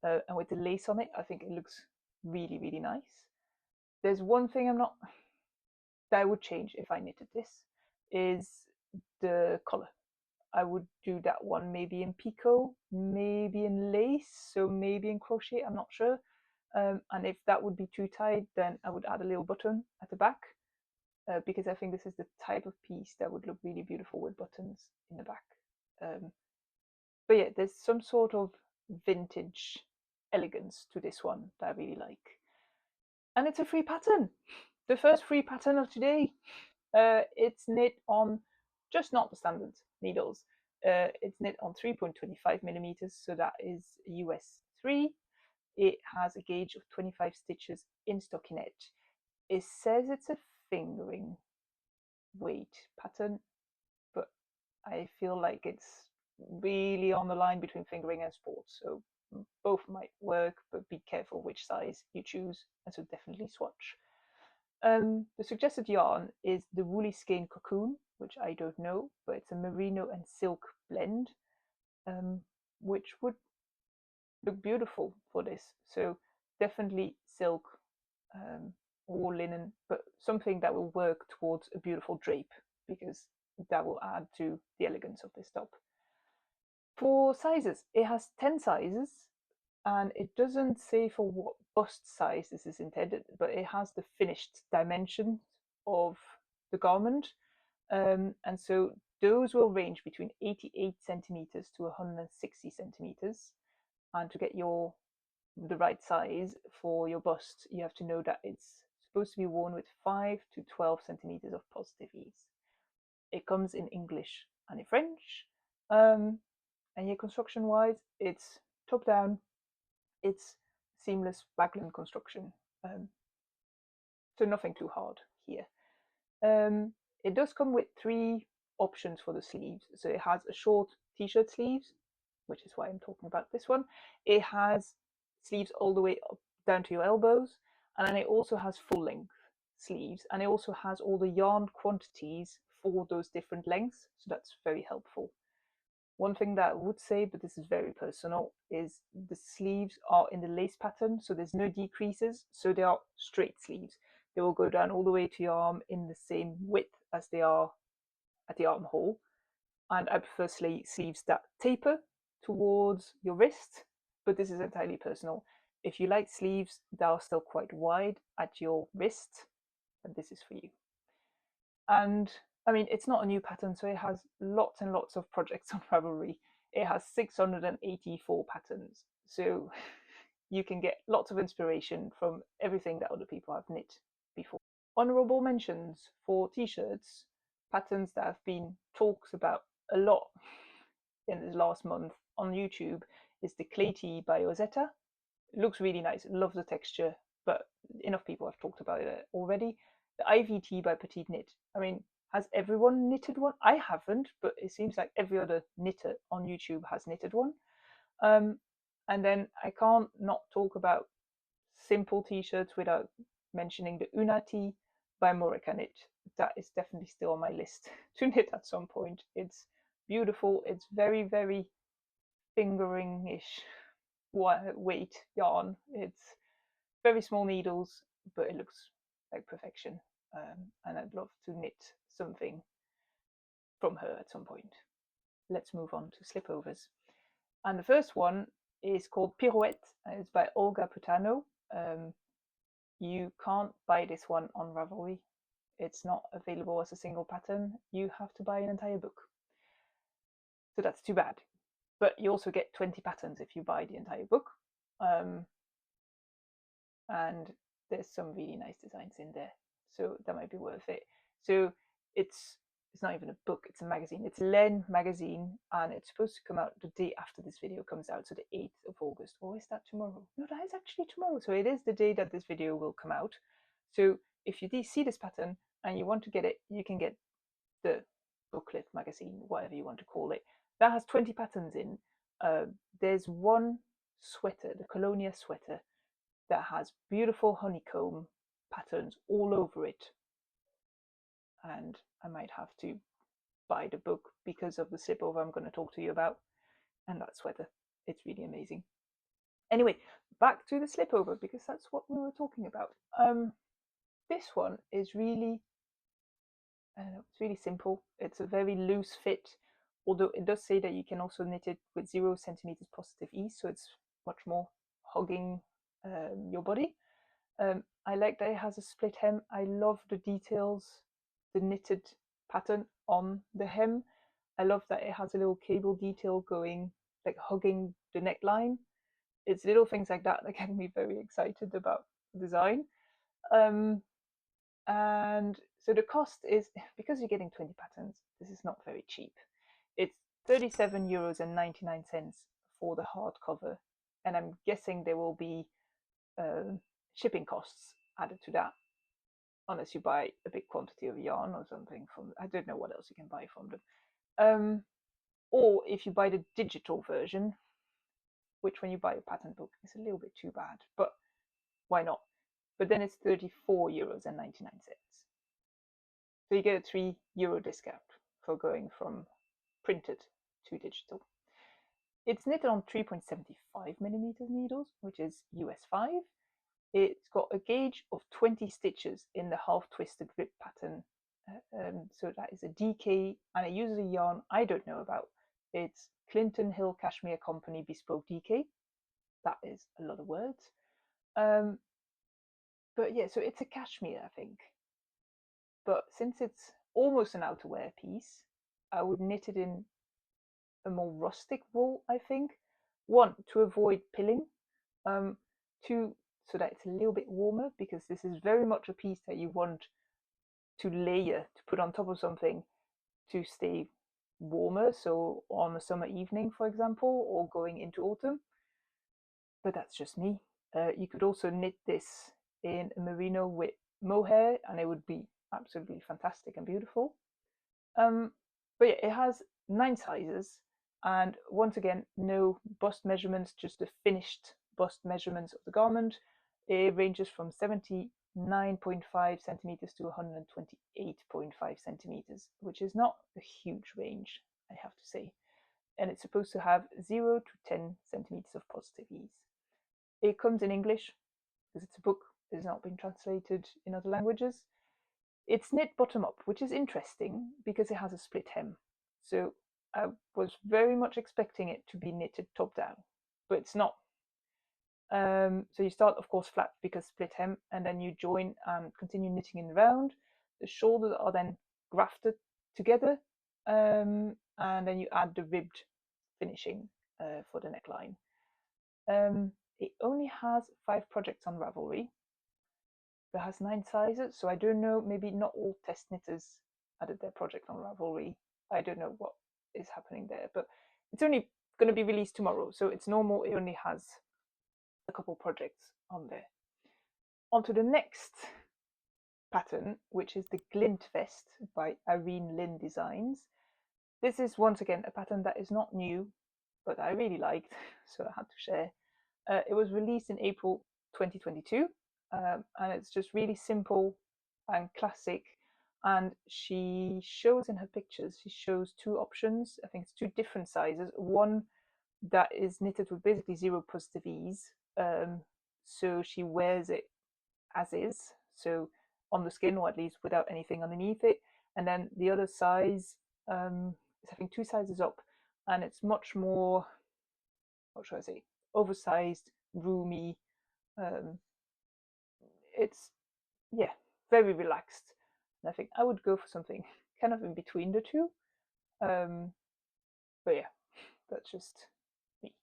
And with the lace on it, I think it looks really, really nice. There's one thing that I would change if I knitted this, is the collar. I would do that one maybe in picot, maybe in lace, so maybe in crochet, I'm not sure. And if that would be too tight, then I would add a little button at the back, because I think this is the type of piece that would look really beautiful with buttons in the back. But yeah, there's some sort of vintage elegance to this one that I really like. And it's a free pattern. The first free pattern of today. It's knit on just not the standard needles. It's knit on 3.25 millimeters, so that is US 3. It has a gauge of 25 stitches in stockinette. It says it's a fingering weight pattern, but I feel like it's really on the line between fingering and sports, so both might work, but be careful which size you choose, and so definitely swatch. The suggested yarn is the woolly skein cocoon, which I don't know, but it's a merino and silk blend, which would look beautiful for this. So definitely silk or linen, but something that will work towards a beautiful drape, because that will add to the elegance of this top. For sizes, it has 10 sizes, and it doesn't say for what bust size this is intended, but it has the finished dimensions of the garment, and so those will range between 88 centimeters to 160 centimeters. And to get the right size for your bust, you have to know that it's supposed to be worn with 5 to 12 centimeters of positive ease. It comes in English and in French, and yeah, construction wise, it's top down. It's seamless raglan construction, so nothing too hard here. It does come with 3 options for the sleeves. So it has a short t-shirt sleeves, which is why I'm talking about this one. It has sleeves all the way up down to your elbows, and then it also has full length sleeves, and it also has all the yarn quantities for those different lengths, so that's very helpful. One thing that I would say, but this is very personal, is the sleeves are in the lace pattern, so there's no decreases, so they are straight sleeves. They will go down all the way to your arm in the same width as they are at the armhole. And I prefer sleeves that taper towards your wrist, but this is entirely personal. If you like sleeves that are still quite wide at your wrist, then this is for you. And I mean, it's not a new pattern, so it has lots and lots of projects on Ravelry. It has 684 patterns, so you can get lots of inspiration from everything that other people have knit before. Honorable mentions for t-shirts, patterns that have been talked about a lot in the last month on YouTube, is the Clay Tee by Ozetta. It looks really nice, love the texture, but enough people have talked about it already. The IVT by Petite Knit. I mean, has everyone knitted one? I haven't, but it seems like every other knitter on YouTube has knitted one. And then I can't not talk about simple t-shirts without mentioning the Una Tee by Mochiknits. That is definitely still on my list to knit at some point. It's beautiful. It's very, very fingering-ish weight yarn. It's very small needles, but it looks like perfection. And I'd love to knit something from her at some point. Let's move on to slipovers. And the first one is called Pirouette. It's by Olga Putano. You can't buy this one on Ravelry. It's not available as a single pattern. You have to buy an entire book. So that's too bad. But you also get 20 patterns if you buy the entire book. And there's some really nice designs in there. So that might be worth it. So it's not even a book, it's a magazine. It's Len magazine, and it's supposed to come out the day after this video comes out, so the 8th of August. Or is that tomorrow? No, that is actually tomorrow. So it is the day that this video will come out. So if you see this pattern and you want to get it, you can get the booklet, magazine, whatever you want to call it. That has 20 patterns in. There's one sweater, the Colonia sweater, that has beautiful honeycomb patterns all over it. And I might have to buy the book because of the slipover I'm going to talk to you about. And that sweater, it's really amazing. Anyway, back to the slipover, because that's what we were talking about. This one is really, it's really simple. It's a very loose fit, although it does say that you can also knit it with 0 centimeters positive ease, so it's much more hugging your body. I like that it has a split hem. I love the details, the knitted pattern on the hem. I love that it has a little cable detail going, like hugging the neckline. It's little things like that get me very excited about the design. And so the cost is, because you're getting 20 patterns, this is not very cheap. It's €37.99 for the hardcover, and I'm guessing there will be shipping costs added to that, unless you buy a big quantity of yarn or something from, I don't know what else you can buy from them. Or if you buy the digital version, which when you buy a pattern book is a little bit too bad, but why not? But then it's €34.99. So you get a €3 discount for going from printed to digital. It's knitted on 3.75mm needles, which is US 5. It's got a gauge of 20 stitches in the half twisted rib pattern. So that is a DK, and it uses a yarn I don't know about. It's Clinton Hill Cashmere Company Bespoke DK. That is a lot of words. But yeah, so it's a cashmere, I think. But since it's almost an outerwear piece, I would knit it in a more rustic wool, I think. 1, to avoid pilling. 2, so that it's a little bit warmer, because this is very much a piece that you want to layer, to put on top of something to stay warmer. So on a summer evening, for example, or going into autumn. But that's just me. You could also knit this in a merino with mohair, and it would be absolutely fantastic and beautiful. But yeah, it has 9 sizes, and once again, no bust measurements, just the finished bust measurements of the garment. It ranges from 79.5 centimeters to 128.5 centimeters, which is not a huge range, I have to say. And it's supposed to have 0 to 10 centimeters of positive ease. It comes in English, because it's a book. It's not been translated in other languages. It's knit bottom up, which is interesting because it has a split hem. So I was very much expecting it to be knitted top down, but it's not. So you start, of course, flat because split hem, and then you join and continue knitting in the round. The shoulders are then grafted together, and then you add the ribbed finishing for the neckline. It only has 5 projects on Ravelry. It has 9 sizes, so I don't know, maybe not all test knitters added their project on Ravelry. I don't know what is happening there, but it's only going to be released tomorrow, so it's normal. It only has a couple projects on there. On to the next pattern, which is the Glint Vest by Irene Lynn Designs. This is once again a pattern that is not new, but I really liked, so I had to share. It was released in April 2022, and it's just really simple and classic, and she shows in her pictures, she shows two options. I think it's two different sizes. One that is knitted with basically zero positive ease. So she wears it as is, so on the skin, or at least without anything underneath it. And then the other size is, I think, two sizes up, and it's much more, what should I say, oversized, roomy. It's, yeah, very relaxed. And I think I would go for something kind of in between the two. But yeah, that's just me.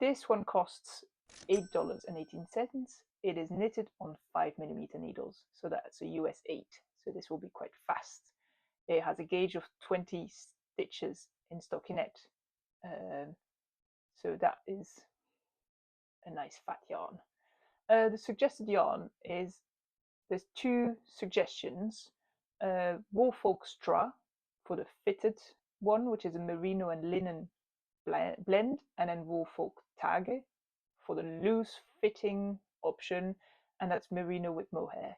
This one costs $8.18. It is knitted on 5mm needles, so that's a US 8. So this will be quite fast. It has a gauge of 20 stitches in stockinette. So that is a nice fat yarn. The suggested yarn is, there's two suggestions. Woolfolk Straw for the fitted one, which is a merino and linen blend, and then Woolfolk Tage for the loose fitting option, and that's merino with mohair.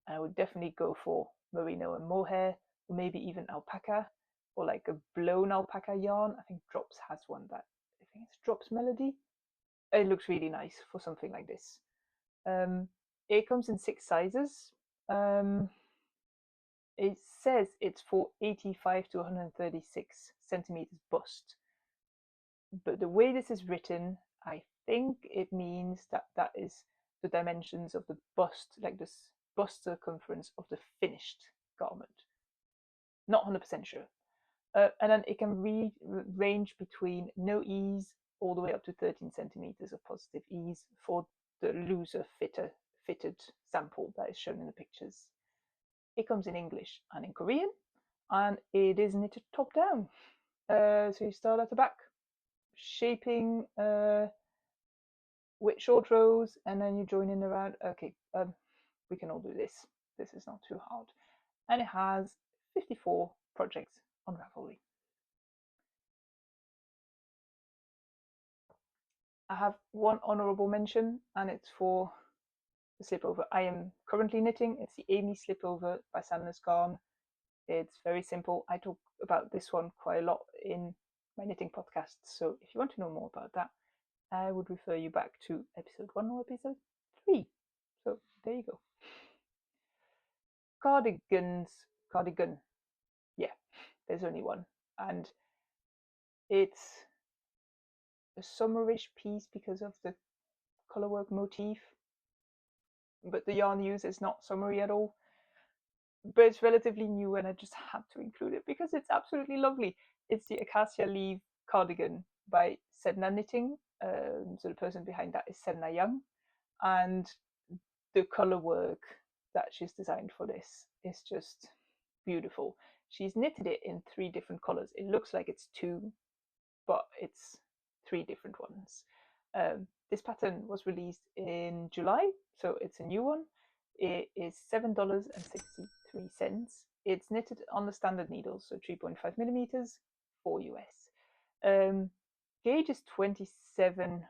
I would definitely go for merino and mohair, or maybe even alpaca, or like a blown alpaca yarn. I think Drops has one that, I think it's Drops Melody. It looks really nice for something like this. It comes in 6 sizes. It says it's for 85 to 136 centimeters bust, but the way this is written, I think it means that that is the dimensions of the bust, like this bust circumference of the finished garment. Not 100% sure. And then it can range between no ease all the way up to 13 centimeters of positive ease for the looser fitted sample that is shown in the pictures. It comes in English and in Korean, and it is knitted top down. So you start at the back, shaping with short rows, and then you join in around. Okay, we can all do this. This is not too hard. And it has 54 projects on Ravelry. I have one honorable mention, and it's for the slipover I am currently knitting. It's the Amy slipover by Sandnes Garn. It's very simple. I talk about this one quite a lot in my knitting podcasts, so if you want to know more about that, I would refer you back to episode 1 or episode 3. So there you go. Cardigan. Yeah, there's only one. And it's a summerish piece because of the colorwork motif. But the yarn used is not summery at all. But it's relatively new, and I just had to include it because it's absolutely lovely. It's the Acacia Leaf Cardigan by Sedna Knitting. So the person behind that is Sedna Young. And the color work that she's designed for this is just beautiful. She's knitted it in 3 different colors. It looks like it's 2, but it's 3 different ones. This pattern was released in July, so it's a new one. It is $7.63. It's knitted on the standard needles, so 3.5 millimeters, 4 US. Gauge is 27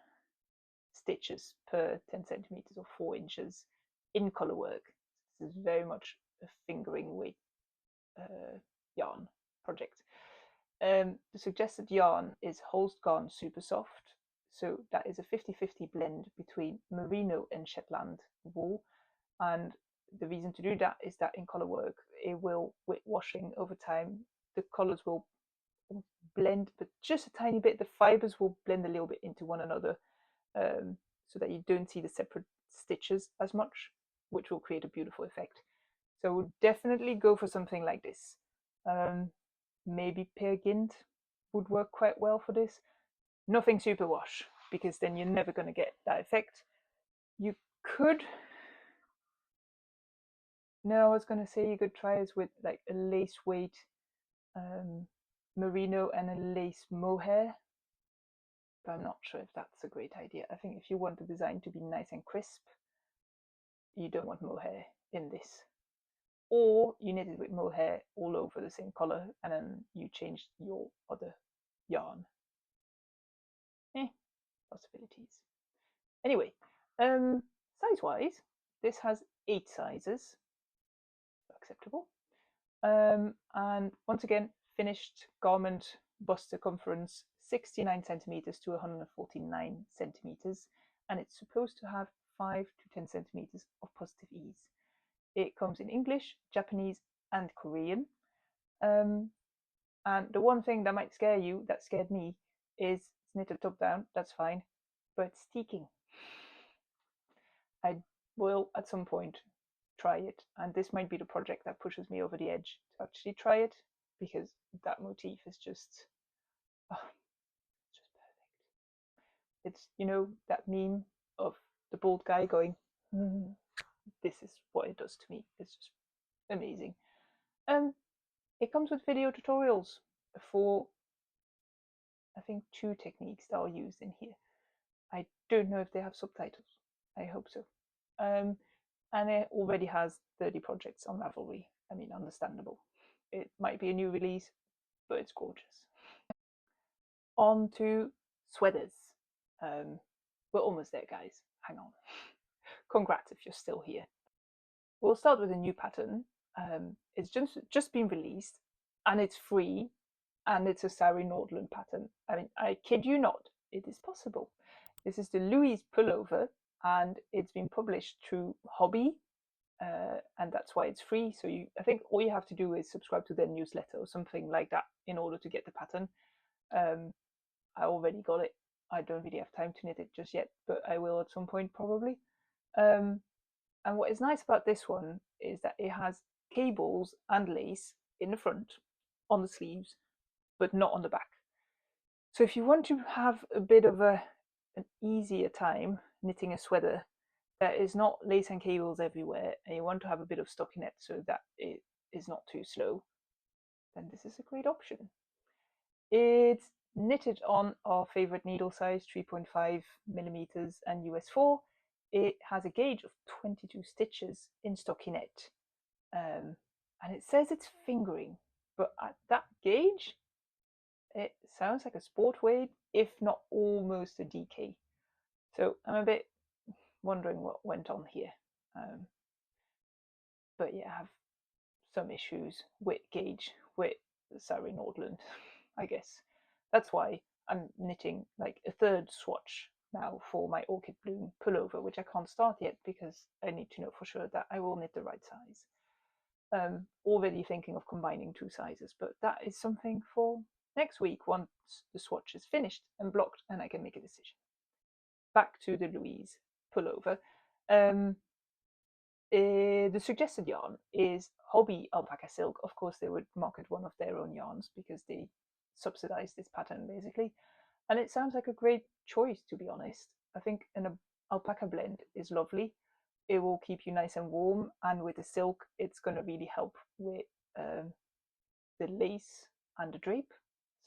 stitches per 10 centimeters or 4 inches in color work. This is very much a fingering weight yarn project. The suggested yarn is Holst Garn Super Soft, so that is a 50-50 blend between merino and Shetland wool. And the reason to do that is that in color work, it will, with washing over time, the colors will blend, but just a tiny bit. The fibers will blend a little bit into one another, so that you don't see the separate stitches as much, which will create a beautiful effect. So I would definitely go for something like this. Maybe Peer Gynt would work quite well for this. Nothing superwash, because then you're never going to get that effect. You could, no, I was going to say you could try this with like a lace weight merino and a lace mohair, but I'm not sure if that's a great idea. I think if you want the design to be nice and crisp, you don't want mohair in this. Or you knit it with mohair all over the same color, and then you change your other yarn. Possibilities. Anyway, size-wise, this has 8 sizes. acceptable. And once again, finished garment bust circumference 69 centimeters to 149 centimeters, and it's supposed to have 5 to 10 centimeters of positive ease. It comes in English, Japanese, and Korean. And the one thing that might scare you, that scared me, is it's knitted top down, that's fine, but it's steeking. I will at some point try it, and this might be the project that pushes me over the edge to actually try it, because that motif is just, oh, it's just perfect. It's, you know, that meme of the bald guy going, this is what it does to me. It's just amazing. It comes with video tutorials for, I think, 2 techniques that are used in here. I don't know if they have subtitles. I hope so. And it already has 30 projects on Ravelry. I mean, understandable. It might be a new release, but it's gorgeous. On to sweaters. We're almost there, guys. Hang on. Congrats if you're still here. We'll start with a new pattern. It's just been released, and it's free, and it's a Sari Nordlund pattern. I mean, I kid you not, it is possible. This is the Louise Pullover, and it's been published through Hobby, and that's why it's free. So I think all you have to do is subscribe to their newsletter or something like that in order to get the pattern. I already got it. I don't really have time to knit it just yet, but I will at some point probably. And what is nice about this one is that it has cables and lace in the front on the sleeves, but not on the back. So if you want to have a bit of an easier time knitting a sweater that is not lace and cables everywhere, and you want to have a bit of stockinette so that it is not too slow, then this is a great option. It's knitted on our favorite needle size, 3.5 millimeters and US 4. It has a gauge of 22 stitches in stockinette, and it says it's fingering, but at that gauge, it sounds like a sport weight, if not almost a DK. So I'm a bit wondering what went on here. But yeah, I have some issues with gauge with Sari Nordlund, I guess. That's why I'm knitting like a third swatch now for my Orchid Bloom pullover, which I can't start yet because I need to know for sure that I will knit the right size. Already thinking of combining 2 sizes, but that is something for next week once the swatch is finished and blocked and I can make a decision. Back to the Louise pullover. The suggested yarn is Hobby alpaca silk. Of course, they would market one of their own yarns because they subsidize this pattern basically. And it sounds like a great choice, to be honest. I think an alpaca blend is lovely. It will keep you nice and warm, and with the silk, it's going to really help with the lace and the drape.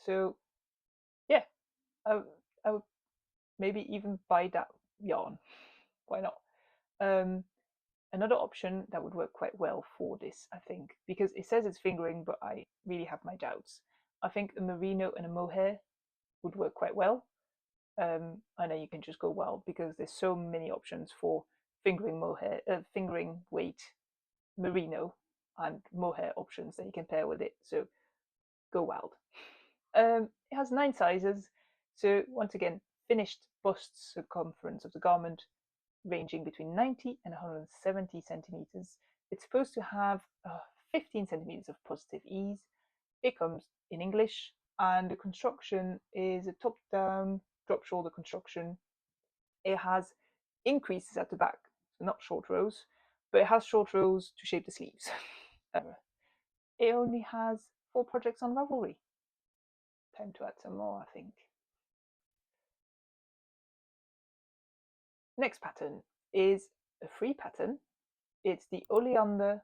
So yeah, I would maybe even buy that yarn. Why not? Another option that would work quite well for this, I think, because it says it's fingering, but I really have my doubts. I think a merino and a mohair would work quite well. I know you can just go wild because there's so many options for fingering mohair, fingering weight merino, and mohair options that you can pair with it. So go wild. It has 9 sizes. So once again, finished bust circumference of the garment ranging between 90 and 170 centimeters. It's supposed to have 15 centimeters of positive ease. It comes in English, and the construction is a top-down drop shoulder construction. It has increases at the back, so not short rows, but it has short rows to shape the sleeves. It only has 4 projects on Ravelry. Time to add some more, I think. Next pattern is a free pattern. It's the Oleander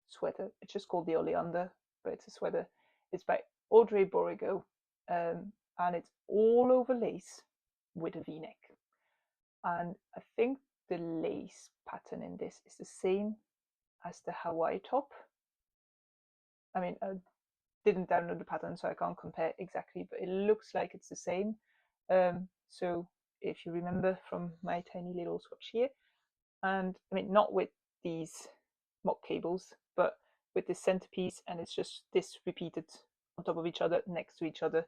sweater. It's just called the Oleander, but it's a sweater. It's by Audrey Borigo, and it's all over lace with a V-neck. And I think the lace pattern in this is the same as the Hawaii top. I mean, I didn't download the pattern, so I can't compare exactly, but it looks like it's the same. So if you remember from my tiny little swatch here, and I mean, not with these mock cables, but with this centerpiece, and it's just this repeated on top of each other, next to each other.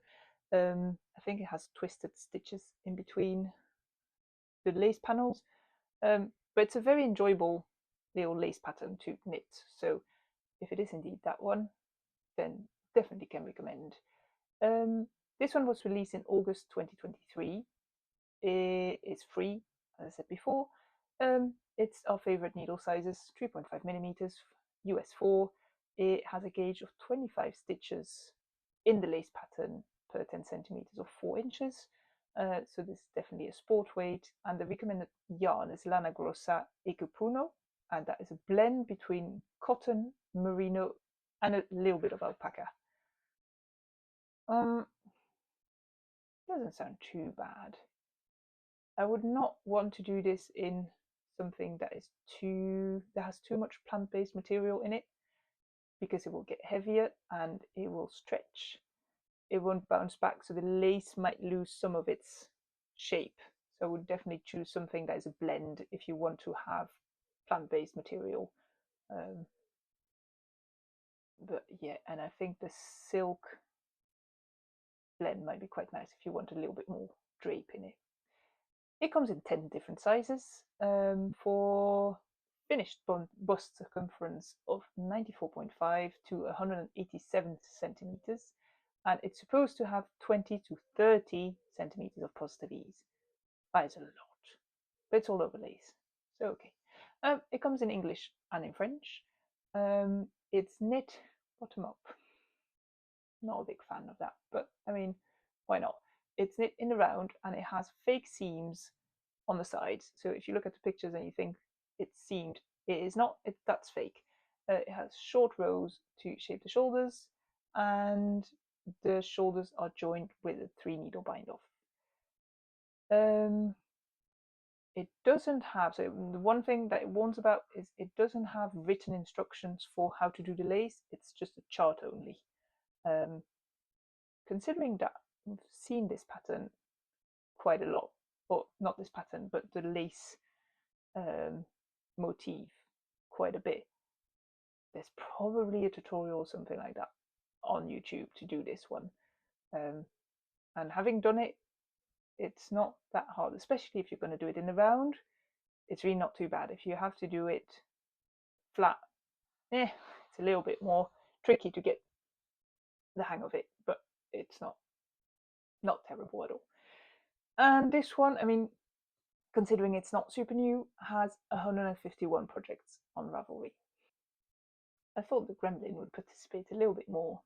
I think it has twisted stitches in between the lace panels, but it's a very enjoyable little lace pattern to knit. So if it is indeed that one, then definitely can recommend. This one was released in August 2023. It's free, as I said before. It's our favorite needle sizes, 3.5 millimeters, US 4. It has a gauge of 25 stitches in the lace pattern per 10 centimeters or 4 inches. So this is definitely a sport weight, and the recommended yarn is Lana Grossa Ekupuno, and that is a blend between cotton, merino, and a little bit of alpaca. Doesn't sound too bad. I would not want to do this in something that has too much plant-based material in it, because it will get heavier and it will stretch. It won't bounce back, so the lace might lose some of its shape. So I would definitely choose something that is a blend if you want to have plant-based material. But yeah, and I think the silk blend might be quite nice if you want a little bit more drape in it. It comes in 10 different sizes for finished bust circumference of 94.5 to 187 centimeters, and it's supposed to have 20 to 30 centimeters of positive ease. That is a lot, but it's all over lace, so okay. It comes in English and in French. It's knit bottom up. Not a big fan of that, but I mean, why not? It's knit in the round, and it has fake seams on the sides. So if you look at the pictures and you think it's seamed, it is not. That's fake. It has short rows to shape the shoulders, and the shoulders are joined with a 3-needle bind off. It doesn't have, so the one thing that it warns about is it doesn't have written instructions for how to do the lace. It's just a chart only. Considering that I've seen this pattern quite a lot, or not this pattern, but the lace motif quite a bit, there's probably a tutorial or something like that on YouTube to do this one. And having done it, it's not that hard, especially if you're going to do it in the round. It's really not too bad. If you have to do it flat, it's a little bit more tricky to get the hang of it, but it's not terrible at all. And this one, I mean, considering it's not super new, has 151 projects on Ravelry. I thought the Gremlin would participate a little bit more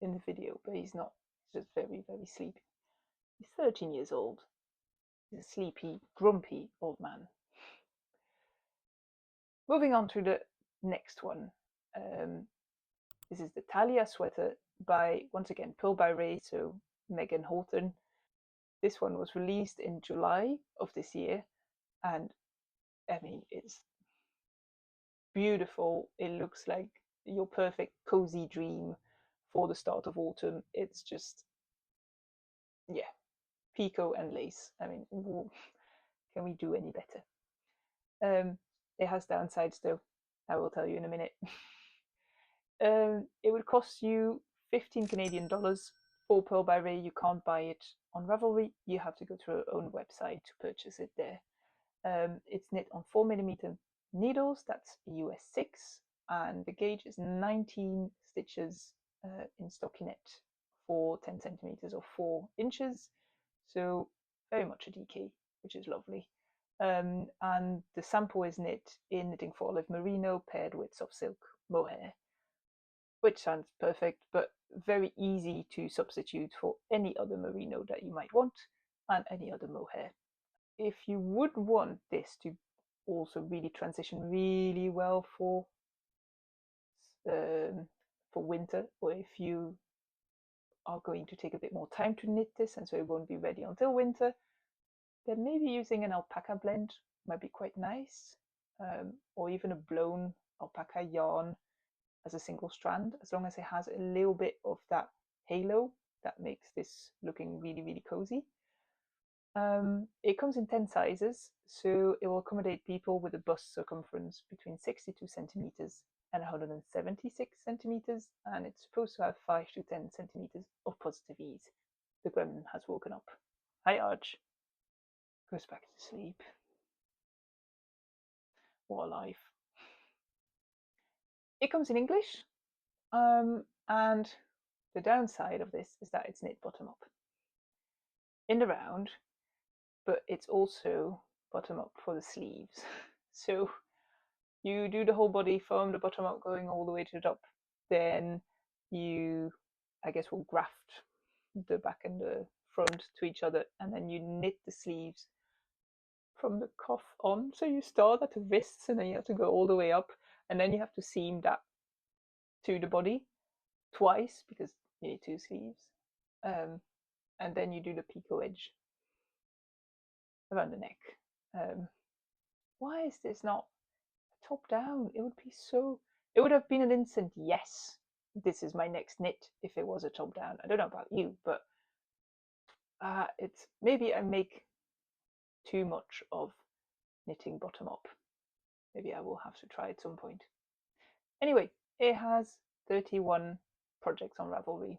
in the video, but he's not. He's just very, very sleepy. He's 13 years old. He's a sleepy, grumpy old man. Moving on to the next one. This is the Thalia Sweater by, once again, Pearl by Ray, so Megan Horton. This one was released in July of this year, and I mean, it's beautiful. It looks like your perfect cozy dream for the start of autumn. It's just, yeah, picot and lace. I mean, can we do any better? It has downsides though. I will tell you in a minute. It would cost you 15 Canadian dollars for Pearl by Ray. You can't buy it on Ravelry. You have to go to our own website to purchase it there. It's knit on 4mm needles. That's US 6, and the gauge is 19 stitches in stockinette for 10 centimeters or 4 inches. So very much a DK, which is lovely. And the sample is knit in knitting for olive merino paired with soft silk mohair, which sounds perfect, but very easy to substitute for any other merino that you might want and any other mohair. If you would want this to also really transition really well for winter, or if you are going to take a bit more time to knit this and so it won't be ready until winter, then maybe using an alpaca blend might be quite nice, or even a blown alpaca yarn as a single strand, as long as it has a little bit of that halo that makes this looking really, really cozy. It comes in 10 sizes, so it will accommodate people with a bust circumference between 62 centimeters and 176 centimeters, and it's supposed to have 5 to 10 centimeters of positive ease. The gremlin has woken up. Hi, Arch. Goes back to sleep. What a life. It comes in English, and the downside of this is that it's knit bottom up in the round, but it's also bottom up for the sleeves. So you do the whole body from the bottom up going all the way to the top. Then you, I guess, will graft the back and the front to each other, and then you knit the sleeves from the cuff on. So you start at the wrists, and then you have to go all the way up, and then you have to seam that to the body twice because you need 2 sleeves. And then you do the picot edge around the neck. Why is this not top down? It would have been an instant yes, this is my next knit if it was a top down. I don't know about you, but it's maybe I make too much of knitting bottom up. Maybe I will have to try at some point. Anyway, it has 31 projects on Ravelry.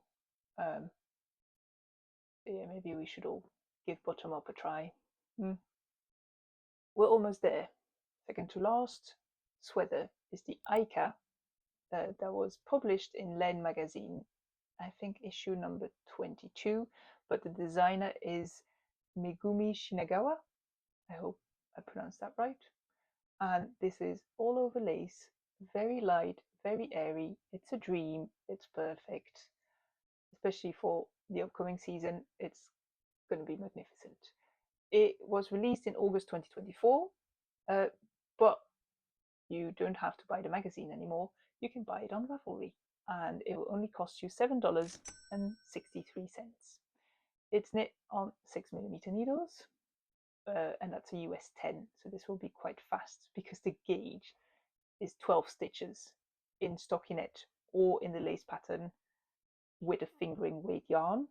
Yeah, maybe we should all give bottom up a try. We're almost there. Second to last sweater is the Aika that was published in Len magazine, I think issue number 22, but the designer is Megumi Shinagawa. I hope I pronounced that right. And this is all over lace, very light, very airy. It's a dream. It's perfect, especially for the upcoming season. It's going to be magnificent. It was released in August 2024, but you don't have to buy the magazine anymore. You can buy it on Ravelry, and it will only cost you $7.63. It's knit on 6mm needles, and that's a US 10, so this will be quite fast because the gauge is 12 stitches in stockinette or in the lace pattern with a fingering weight yarn.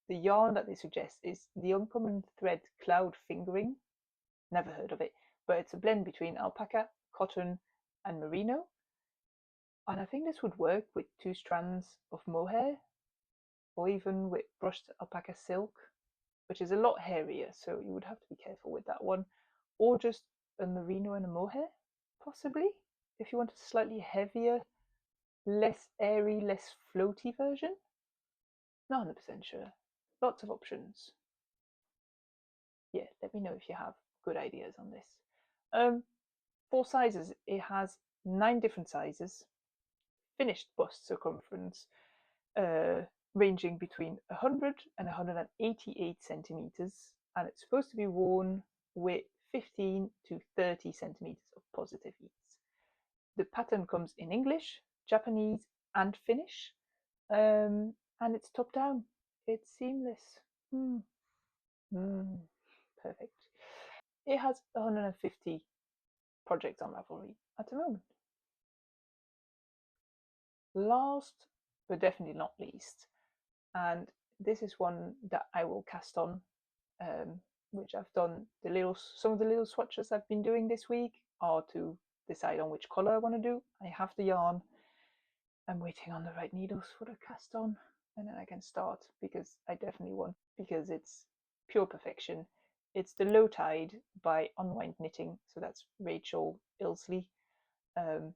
The yarn that they suggest is the Uncommon Thread Cloud Fingering. Never heard of it, but it's a blend between alpaca, cotton, and merino. And I think this would work with 2 strands of mohair, or even with brushed alpaca silk, which is a lot hairier, so you would have to be careful with that one. Or just a merino and a mohair, possibly, if you want a slightly heavier, less airy, less floaty version. Not 100% sure. Lots of options. Yeah, let me know if you have good ideas on this. For sizes, it has 9 different sizes. Finished bust circumference ranging between 100 and 188 centimeters, and it's supposed to be worn with 15 to 30 centimeters of positive ease. The pattern comes in English, Japanese, and Finnish, and it's top down. It's seamless. Perfect. It has 150 projects on Ravelry at the moment. Last, but definitely not least, and this is one that I will cast on, which I've done some of the little swatches I've been doing this week are to decide on which color I want to do. I have the yarn. I'm waiting on the right needles for the cast on, and then I can start because I definitely want, because it's pure perfection. It's the Low Tide by Unwind Knitting, so that's Rachel Ilsley, and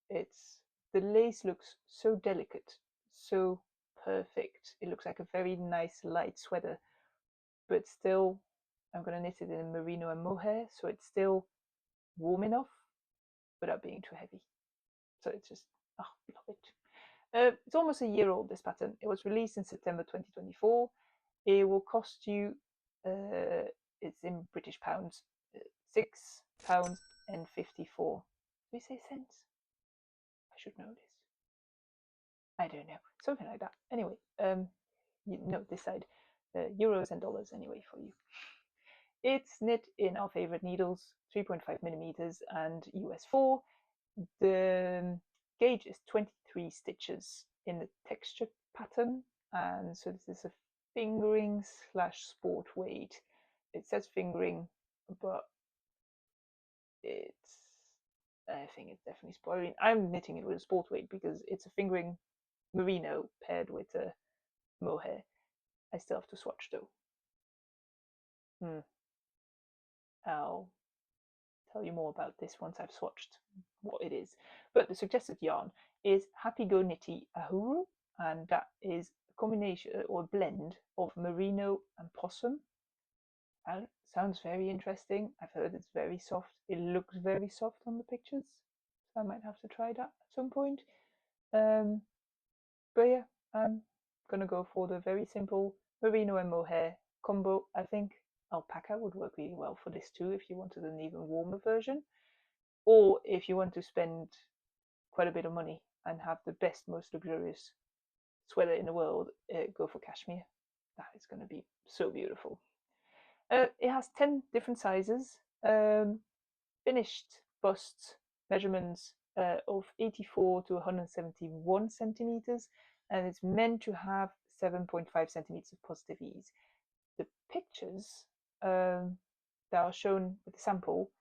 the lace looks so delicate, so perfect. It looks like a very nice light sweater, but still I'm going to knit it in merino and mohair, so it's still warm enough without being too heavy. So it's just, love it. It's almost a year old, this pattern. It was released in September 2024. It will cost you, it's in British pounds, £6.54. Did we say cents? I should know this. I don't know, something like that. Anyway, you know this side, euros and dollars anyway for you. It's knit in our favorite needles, 3.5mm and US 4. The gauge is 23 stitches in the texture pattern, and so this is a fingering / sport weight. It says fingering, but it's I think it's definitely spoiling. I'm knitting it with a sport weight because it's a fingering merino paired with a mohair. I still have to swatch though. I'll tell you more about this once I've swatched what it is. But the suggested yarn is Happy Go Knitty Ahuru, and that is a combination or a blend of merino and possum. And sounds very interesting. I've heard it's very soft. It looks very soft on the pictures, so I might have to try that at some point. But yeah, I'm gonna go for the very simple merino and mohair combo. I think alpaca would work really well for this too if you wanted an even warmer version, or if you want to spend quite a bit of money and have the best, most luxurious sweater in the world, go for cashmere. That is going to be so beautiful. It has 10 different sizes, finished busts, measurements of 84 to 171 centimeters, and it's meant to have 7.5 centimeters of positive ease. The pictures that are shown with the sample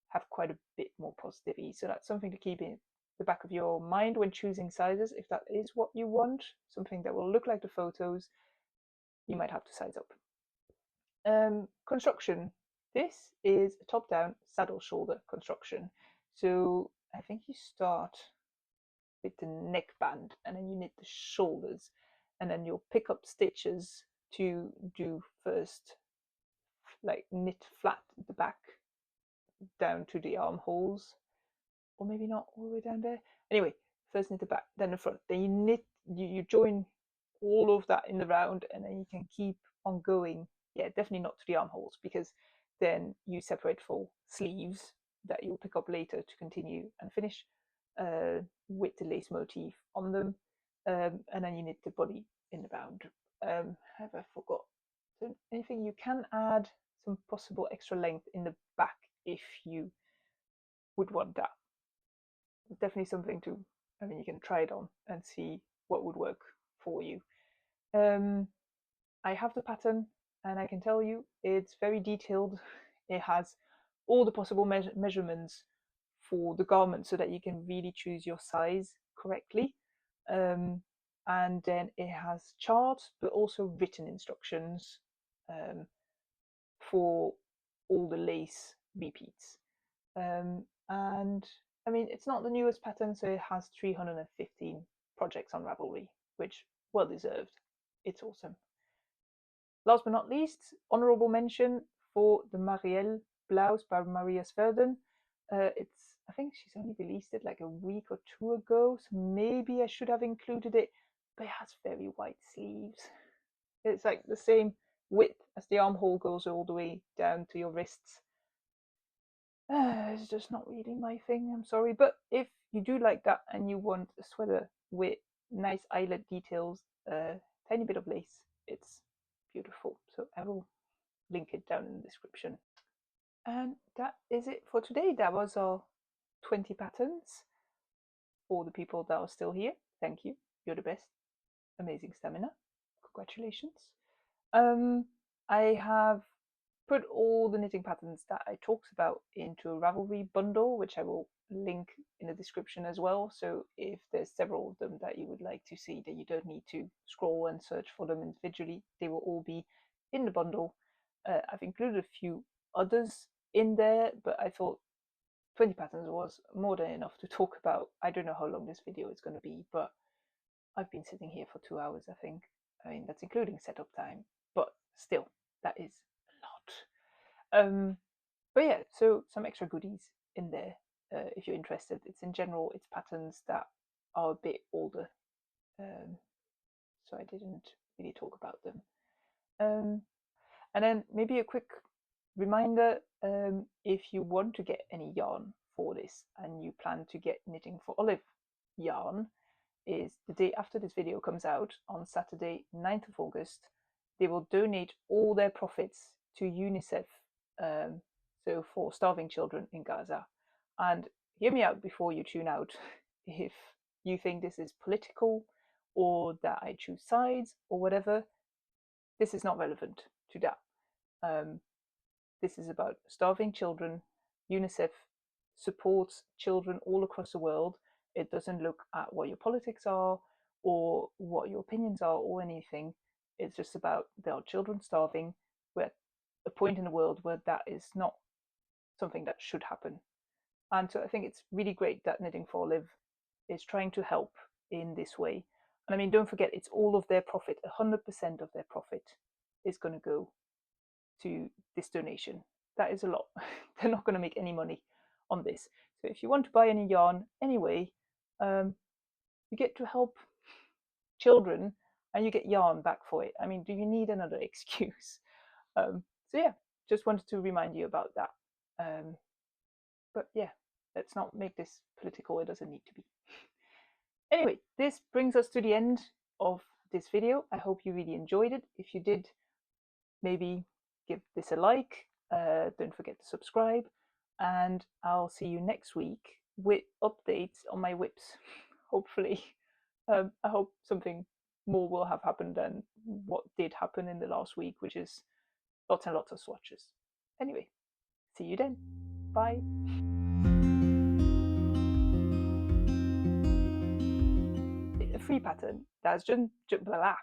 have quite a bit more positive ease, so that's something to keep in the back of your mind when choosing sizes. If that is what you want, something that will look like the photos, you might have to size up. Construction. This is a top-down saddle shoulder construction. So I think you start with the neckband and then you knit the shoulders, and then you'll pick up stitches to do first, like knit flat at the back down to the armholes, or maybe not all the way down there. Anyway, first knit the back, then the front, then you knit, you join all of that in the round, and then you can keep on going. Yeah, definitely not to the armholes, because then you separate for sleeves that you'll pick up later to continue and finish with the lace motif on them, and then you knit the body in the round. Have I forgot? So anything, you can add some possible extra length in the back if you would want that. Definitely something to, I mean, you can try it on and see what would work for you. I have the pattern, and I can tell you it's very detailed. It has all the possible measurements for the garment so that you can really choose your size correctly. And then it has charts, but also written instructions for all the lace repeats. And I mean, it's not the newest pattern, so it has 315 projects on Ravelry, which well deserved. It's awesome. Last but not least, honorable mention for the Marielle blouse by Maria Sverden. I think she's only released it like a week or two ago, so maybe I should have included it, but it has very wide sleeves. It's like the same width as the armhole goes all the way down to your wrists. It's just not really my thing, I'm sorry. But if you do like that and you want a sweater with nice eyelet details, tiny bit of lace, it's beautiful. So I will link it down in the description. And that is it for today. That was our 20 patterns. For the people that are still here, thank you. You're the best. Amazing stamina. Congratulations. I have put all the knitting patterns that I talked about into a Ravelry bundle, which I will link in the description as well. So if there's several of them that you would like to see, that you don't need to scroll and search for them individually, they will all be in the bundle. I've included a few others in there, but I thought 20 patterns was more than enough to talk about. I don't know how long this video is going to be, but I've been sitting here for 2 hours, I think. I mean, that's including setup time, but still, that is a lot. But yeah, so some extra goodies in there if you're interested. It's in general, it's patterns that are a bit older, so I didn't really talk about them. And then maybe a quick reminder, if you want to get any yarn for this and you plan to get Knitting for Olive yarn, is the day after this video comes out, on Saturday 9th of August, they will donate all their profits to UNICEF, so for starving children in Gaza. And hear me out before you tune out. If you think this is political or that I choose sides or whatever, this is not relevant to that. This is about starving children. UNICEF supports children all across the world. It doesn't look at what your politics are or what your opinions are or anything. It's just about there are children starving. We're at a point in the world where that is not something that should happen. And so I think it's really great that Knitting for Olive is trying to help in this way. And I mean, don't forget, it's all of their profit. 100% of their profit is going to go to this donation. That is a lot. They're not going to make any money on this. So if you want to buy any yarn anyway, you get to help children and you get yarn back for it. I mean, do you need another excuse? So yeah, just wanted to remind you about that. But yeah, let's not make this political. It doesn't need to be. Anyway, this brings us to the end of this video. I hope you really enjoyed it. If you did, maybe give this a like. Don't forget to subscribe. And I'll see you next week with updates on my whips. Hopefully. I hope something more will have happened than what did happen in the last week, which is lots and lots of swatches. Anyway, see you then. Bye. A free pattern that's just blah.